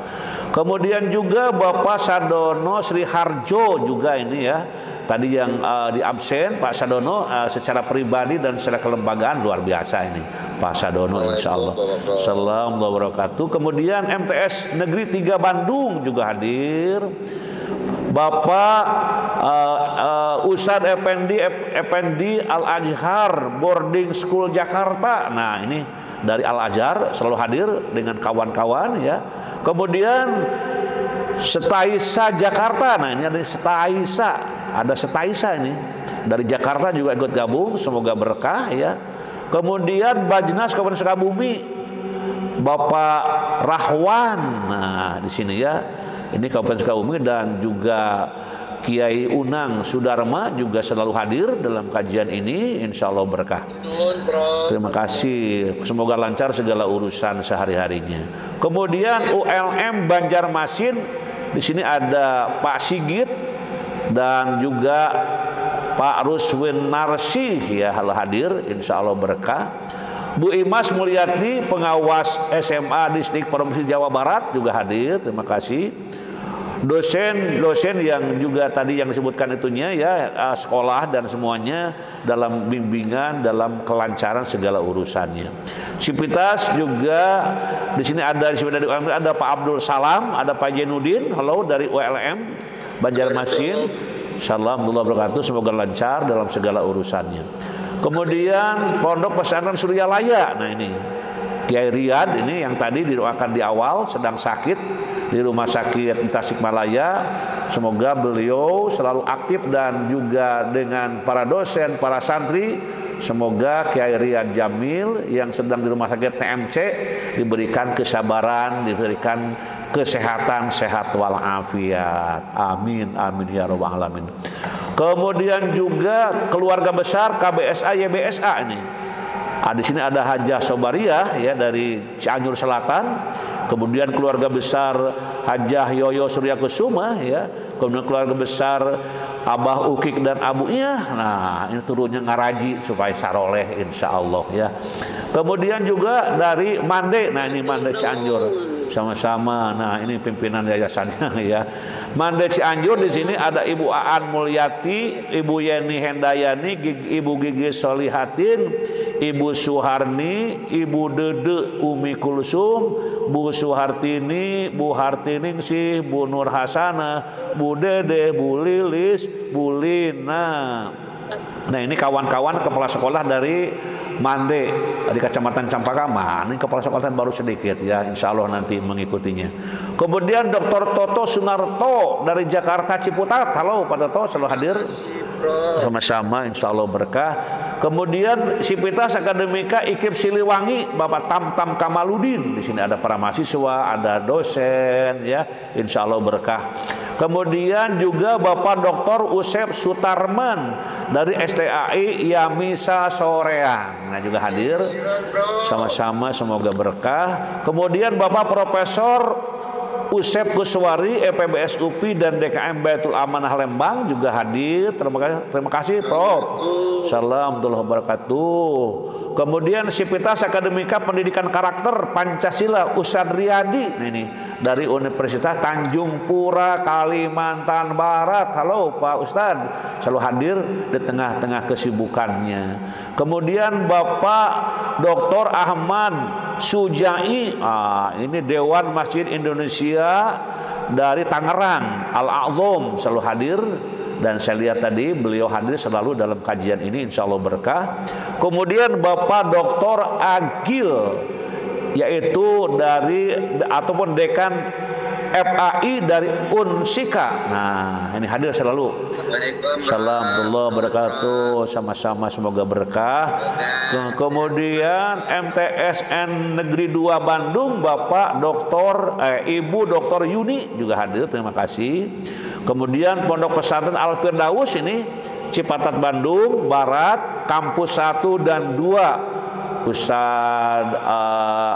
Kemudian juga Bapak Sadono Sri Harjo juga ini ya. Tadi yang di absen Pak Sadono secara pribadi dan secara kelembagaan luar biasa ini Pak Sadono, insya Allah. Assalamualaikum warahmatullahi wabarakatuh. Kemudian MTS Negeri 3 Bandung juga hadir. Bapak Ustadz Effendi Al-Azhar Boarding School Jakarta. Nah, ini dari Al-Azhar selalu hadir dengan kawan-kawan ya. Kemudian Setaisa Jakarta. Nah, ini ada Setaisa. Ada Setaisa ini dari Jakarta juga ikut gabung, semoga berkah ya. Kemudian Bajnas Kabupaten Sukabumi, Bapak Rahwan. Nah, di sini ya. Ini Kabupaten Sukabumi dan juga Kiai Unang Sudarma juga selalu hadir dalam kajian ini, insya Allah berkah. Terima kasih. Semoga lancar segala urusan sehari-harinya. Kemudian ULM Banjarmasin, di sini ada Pak Sigit dan juga Pak Ruswin Narsih ya hadir, insya Allah berkah. Bu Imas Mulyati pengawas SMA Distrik Provinsi Jawa Barat juga hadir, terima kasih. Dosen-dosen yang juga tadi yang disebutkan itunya ya, sekolah dan semuanya dalam bimbingan, dalam kelancaran segala urusannya. Sivitas juga di sini ada dari ULM ada Pak Abdul Salam, ada Pak Jenudin, halo dari ULM Banjarmasin. Assalamualaikum warahmatullahi wabarakatuh, semoga lancar dalam segala urusannya. Kemudian Pondok Pesantren Suryalaya. Nah, ini Kiai Riyad ini yang tadi didoakan di awal sedang sakit di rumah sakit Tasikmalaya. Semoga beliau selalu aktif dan juga dengan para dosen, para santri. Semoga Kiai Riyad Jamil yang sedang di rumah sakit TMC diberikan kesabaran, diberikan kesehatan, sehat walafiat. Amin, amin ya rabbal alamin. Kemudian juga keluarga besar KBSA YBSA ini. Di sini ada Hajah Sobariah ya dari Cianjur Selatan. Kemudian keluarga besar Hajah Yoyo Surya Kusuma ya. Kemudian keluarga besar Abah Ukik dan Abunya. Nah, ini turunnya ngaraji supaya saroleh insyaallah ya. Kemudian juga dari Mande. Nah, ini Mande Cianjur sama-sama. Nah, ini pimpinan yayasannya ya. Mande Cianjur di sini ada Ibu Aan Mulyati, Ibu Yeni Hendayani, Ibu Gigi Solihatin, Ibu Suharni, Ibu Dede Umi Kulsum, Bu Suhartini, Bu Hartiningsih, Bu Nur Hasanah, Bu Dede, Bu Lilis, Bu Lina. Nah, ini kawan-kawan kepala sekolah dari Mande di Kecamatan Campakaman. Ini kepala sekolah baru sedikit ya, insya Allah nanti mengikutinya. Kemudian Dr. Toto Sunarto dari Jakarta Ciputat. Halo Pak Toto, selalu hadir. Sama-sama, insya Allah berkah. Kemudian Sivitas Akademika IKIP Siliwangi, Bapak Tamtam Kamaludin. Di sini ada para mahasiswa, ada dosen, ya, insya Allah berkah. Kemudian juga Bapak Dr. Usep Sutarman dari STAI Yamisa Soreang. Nah, juga hadir. Sama-sama, semoga berkah. Kemudian Bapak Profesor Usep Kuswari EPBS UPI dan DKM Baitul Amanah Lembang juga hadir. Terima kasih Prof. Salam warahmatullahi wabarakatuh. Kemudian Sivitas Akademika Pendidikan Karakter Pancasila Ustadz Riyadi ini dari Universitas Tanjung Pura Kalimantan Barat. Halo Pak Ustadz, selalu hadir di tengah-tengah kesibukannya. Kemudian Bapak Dr. Ahmad Sujai, ini Dewan Masjid Indonesia dari Tangerang Al-A'zam, selalu hadir. Dan saya lihat tadi beliau hadir selalu dalam kajian ini, insya Allah berkah. Kemudian Bapak Dr. Agil, yaitu dari ataupun dekan FAI dari Unsika. Nah, ini hadir selalu. Salam warahmatullahi wabarakatuh. Sama-sama, semoga berkah. Kemudian MTSN Negeri 2 Bandung, Bapak Ibu Dr. Yuni juga hadir. Terima kasih. Kemudian Pondok Pesantren Al Firdaus ini Cipatat Bandung Barat, kampus 1 dan 2. Ustadz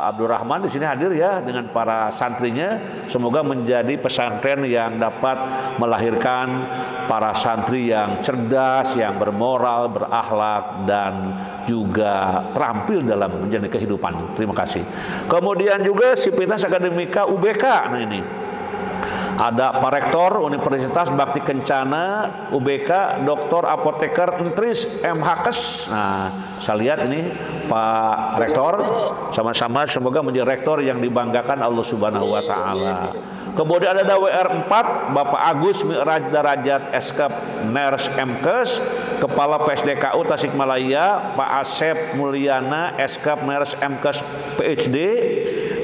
Abdurrahman di sini hadir ya dengan para santrinya. Semoga menjadi pesantren yang dapat melahirkan para santri yang cerdas, yang bermoral, berakhlak, dan juga terampil dalam menjalani kehidupan. Terima kasih. Kemudian juga Sivitas Akademika UBK. Nah, ini ada Pak Rektor Universitas Bakti Kencana UBK, Dr. Apoteker Entris MHKes. Nah, saya lihat ini Pak Rektor, sama-sama semoga menjadi rektor yang dibanggakan Allah Subhanahu wa taala. Kemudian ada WR 4 Bapak Agus Mi'raj Darajat Eskap Ners MKes, Kepala PSDKU Tasikmalaya, Pak Asep Mulyana Eskap Ners MKes PhD.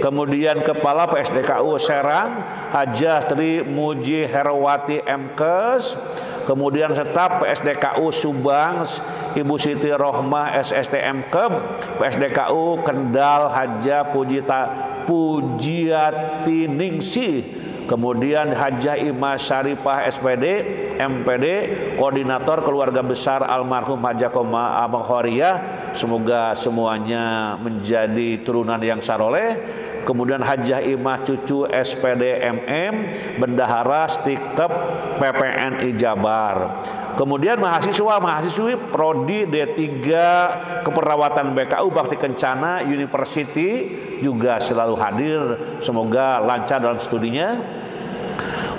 Kemudian Kepala PSDKU Serang Hajah Tri Muji Herwati MKes. Kemudian Staf PSDKU Subang Ibu Siti Rohmah SSTM KEB. PSDKU Kendal Hajah Pujiati Ningsih. Kemudian Hajah Imah Syarifah SPD MPD, Koordinator Keluarga Besar Almarhum Hajah Koma Abang Khoriyah. Semoga semuanya menjadi turunan yang saroleh. Kemudian Hajah Imah Cucu SPD MM, Bendahara Stikep PPNI Jabar. Kemudian mahasiswi Prodi D3 Keperawatan BKU Bakti Kencana University juga selalu hadir. Semoga lancar dalam studinya.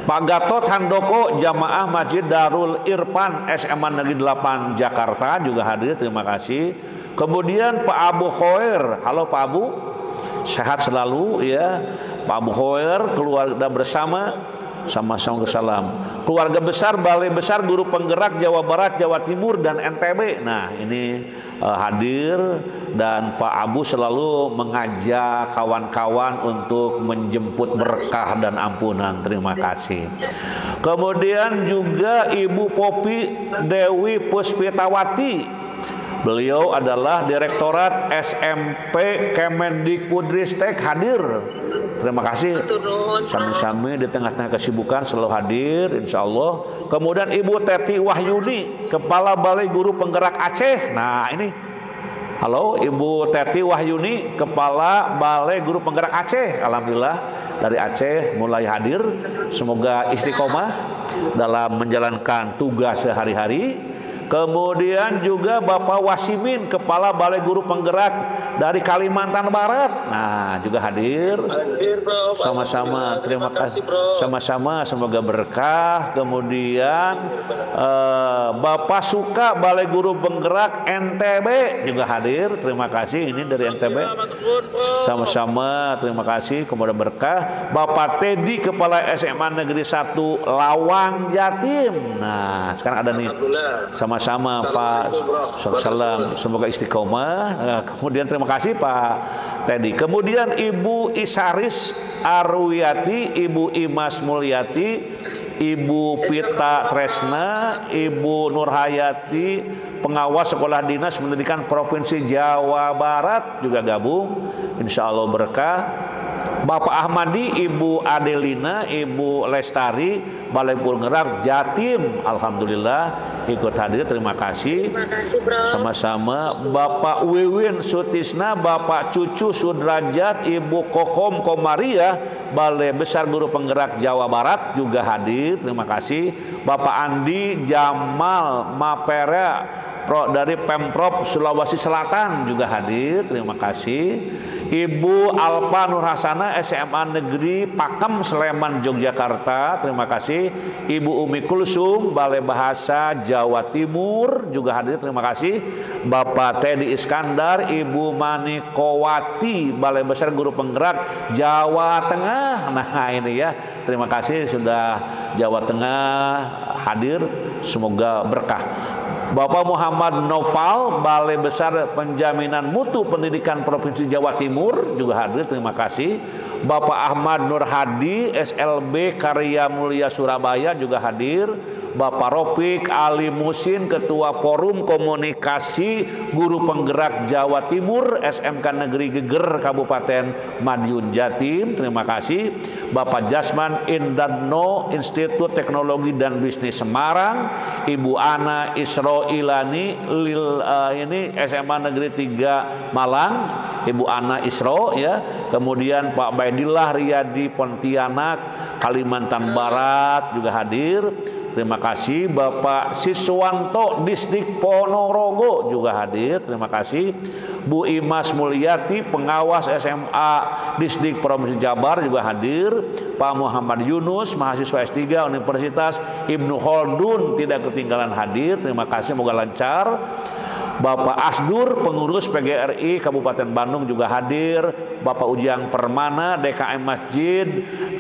Pak Gatot Handoko Jamaah Masjid Darul Irfan SMA Negeri 8 Jakarta juga hadir. Terima kasih. Kemudian Pak Abu Khoir. Halo Pak Abu, sehat selalu ya. Pak Abu Khoir keluarga bersama sama-sama salam. Keluarga besar Balai Besar Guru Penggerak Jawa Barat, Jawa Timur dan NTB. Nah, ini hadir dan Pak Abu selalu mengajak kawan-kawan untuk menjemput berkah dan ampunan. Terima kasih. Kemudian juga Ibu Popi Dewi Puspitawati Beliau adalah Direktorat SMP Kemendikbudristek hadir. Terima kasih. Sami-sami di tengah-tengah kesibukan selalu hadir insya Allah. Kemudian Ibu Teti Wahyuni, Kepala Balai Guru Penggerak Aceh. Nah ini, halo Ibu Teti Wahyuni, Kepala Balai Guru Penggerak Aceh. Alhamdulillah dari Aceh mulai hadir. Semoga istiqomah dalam menjalankan tugas sehari-hari. Kemudian juga Bapak Wasimin, Kepala Balai Guru Penggerak dari Kalimantan Barat. Nah, juga hadir. Sama-sama, terima kasih. Sama-sama, semoga berkah. Kemudian Bapak Suka, Balai Guru Penggerak NTB juga hadir. Terima kasih, ini dari NTB. Sama-sama, terima kasih. Kemudian berkah. Bapak Teddy, Kepala SMA Negeri 1 Lawang Jatim. Nah, sekarang ada nih. Sama-sama Pak Salam, semoga istiqomah. Kemudian terima kasih Pak Teddy. Kemudian Ibu Isaris Arwiyati, Ibu Imas Mulyati, Ibu Pita Tresna, Ibu Nurhayati, pengawas Sekolah Dinas Pendidikan Provinsi Jawa Barat juga gabung. Insya Allah berkah. Bapak Ahmadi, Ibu Adelina, Ibu Lestari, Balai Penggerak Jatim, alhamdulillah ikut hadir. Terima kasih. Terima kasih, Bro. Sama-sama. Bapak Wiwin Sutisna, Bapak Cucu Sudrajat, Ibu Kokom Komaria, Balai Besar Guru Penggerak Jawa Barat juga hadir. Terima kasih. Bapak Andi Jamal Mapera dari Pemprov Sulawesi Selatan juga hadir. Terima kasih. Ibu Alpa Nurhasana, SMA Negeri Pakem Sleman Yogyakarta. Terima kasih. Ibu Umi Kulsum, Balai Bahasa Jawa Timur juga hadir. Terima kasih. Bapak Teddy Iskandar, Ibu Manikowati, Balai Besar Guru Penggerak Jawa Tengah. Nah ini ya, terima kasih sudah Jawa Tengah hadir. Semoga berkah. Bapak Muhammad Noval, Balai Besar Penjaminan Mutu Pendidikan Provinsi Jawa Timur juga hadir. Terima kasih. Bapak Ahmad Nur Hadi, SLB Karya Mulia Surabaya juga hadir. Bapak Ropik Ali Musin, Ketua Forum Komunikasi Guru Penggerak Jawa Timur, SMK Negeri Geger Kabupaten Madiun Jatim. Terima kasih. Bapak Jasman Indadno, Institut Teknologi dan Bisnis Semarang. Ibu Ana Isroilani, ini SMA Negeri 3 Malang. Ibu Ana Isro ya. Kemudian Pak Baidillah Riyadi Pontianak, Kalimantan Barat juga hadir. Terima kasih. Bapak Siswanto Distrik Ponorogo juga hadir. Terima kasih. Bu Imas Mulyati, pengawas SMA Distrik Provinsi Jabar juga hadir. Pak Muhammad Yunus, mahasiswa S3 Universitas Ibnu Khaldun tidak ketinggalan hadir. Terima kasih, semoga lancar. Bapak Asdur, pengurus PGRI Kabupaten Bandung juga hadir. Bapak Ujang Permana, DKM Masjid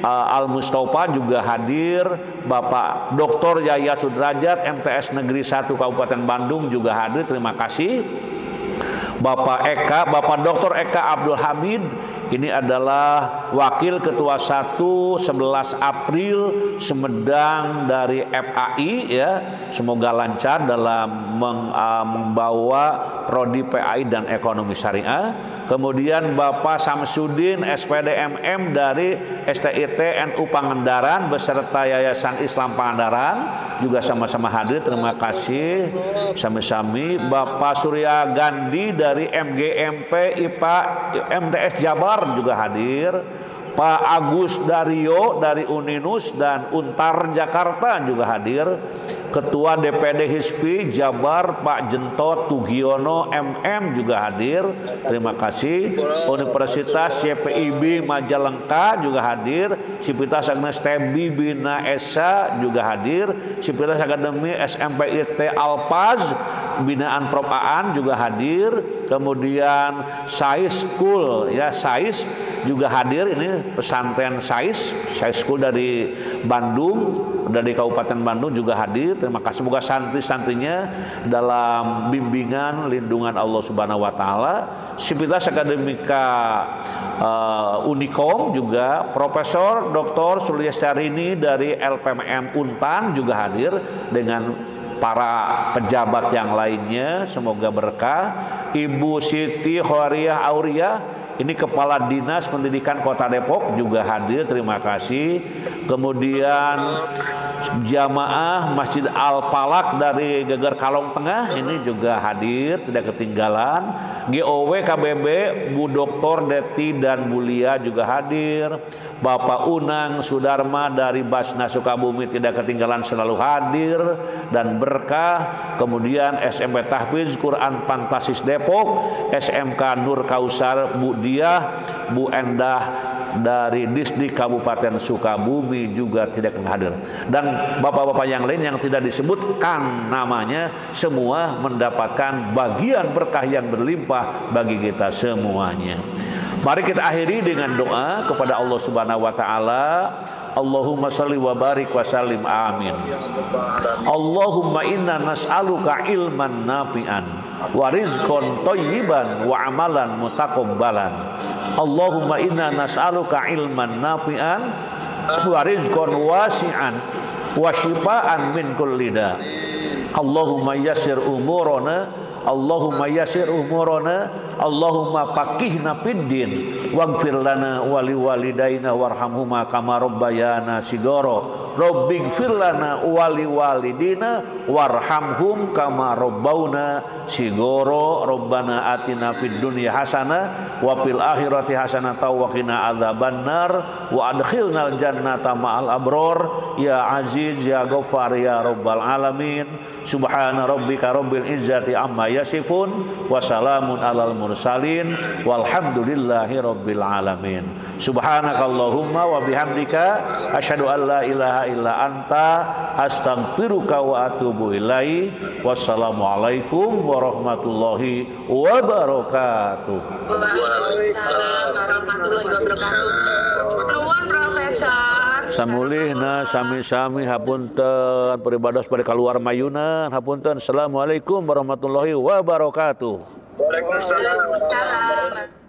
Al Mustafa juga hadir. Bapak Dr. Yayat Sudrajat, MTS Negeri 1 Kabupaten Bandung juga hadir. Terima kasih. Bapak Dr. Eka Abdul Hamid, ini adalah Wakil Ketua 1 11 April Sumedang dari FAI ya. Semoga lancar dalam membawa prodi PAI dan ekonomi syariah. Kemudian Bapak Samsudin SPD MM dari STIT NU Pangandaran beserta Yayasan Islam Pangandaran juga sama-sama hadir. Terima kasih. Sami-sami. Bapak Surya Gandhi dari MGMP IPA MTS Jabar juga hadir. Pak Agus Dario dari Uninus dan Untar Jakarta juga hadir. Ketua DPD HISPI Jabar Pak Jentot Tugiono MM juga hadir. Terima kasih. Universitas CPIB Majalengka juga hadir. Sivitas Agnes Tebi Bina Esa juga hadir. Sivitas Akademi SMPIT Alpaz binaan Prof Aan juga hadir. Kemudian SAIS School ya, SAIS juga hadir. Ini pesantren SAIS School dari Bandung, dari Kabupaten Bandung juga hadir. Terima kasih. Semoga santri-santrinya dalam bimbingan lindungan Allah Subhanahu wa taala. Sivitas Akademika Unikom juga Profesor Dr. Suliastarini dari LPMM Untan juga hadir dengan para pejabat yang lainnya, semoga berkah. Ibu Siti Khawariah Auria, ini Kepala Dinas Pendidikan Kota Depok juga hadir, terima kasih. Kemudian jamaah Masjid Al-Falak dari Geger Kalong Tengah ini juga hadir, tidak ketinggalan. GOW KBB Bu Dr. Deti dan Bulia juga hadir. Bapak Unang Sudarma dari Basnas Sukabumi tidak ketinggalan, selalu hadir dan berkah. Kemudian SMP Tahfiz Quran Fantasis Depok, SMK Nur Kausar Bu Diah, Bu Endah dari Disdik Kabupaten Sukabumi juga tidak hadir. Dan bapak-bapak yang lain yang tidak disebutkan namanya, semua mendapatkan bagian berkah yang berlimpah bagi kita semuanya. Mari kita akhiri dengan doa kepada Allah Subhanahu wa taala. Allahumma shalli wa barik wa sallim, amin. Allahumma inna nas'aluka ilman nafi'an wa rizqan thayyiban wa amalan mutaqabbalan. Allahumma inna nas'aluka ilman nafi'an wa rizqan wasi'an wa shifaan min kulli da. Allahumma yassir umurana, Allahumma yassir umurana, Allahumma faqihna fid din waghfir lana wa liwalidayna warhamhuma kama rabbayana shighara. Rabbighfir lana wa liwalidina warhamhum kama rabbauna shighara. Rabbana atina fid dunya hasanah wa fil akhirati hasanah wa qina adzabannar wa adkhilnal jannata ma'al abror ya aziz ya ghaffar ya rabbal alamin. Subhana rabbika rabbil izzati amma yasifun wa salamun alal mursalin walhamdulillahi rabbil alamin. Subhanakallahumma wa bihamdika asyhadu an la ilaha illa anta astaghfiruka wa atubu ilaik. Wassalamualaikum warahmatullahi wabarakatuh. Waalaikumsalam warahmatullahi wabarakatuh. Nuwun Profesor. Samulihna sami-sami hapunten peribados pada keluar mayunan hapunten. Assalamualaikum warahmatullahi wabarakatuh. Waalaikumsalam. Waalaikumsalam.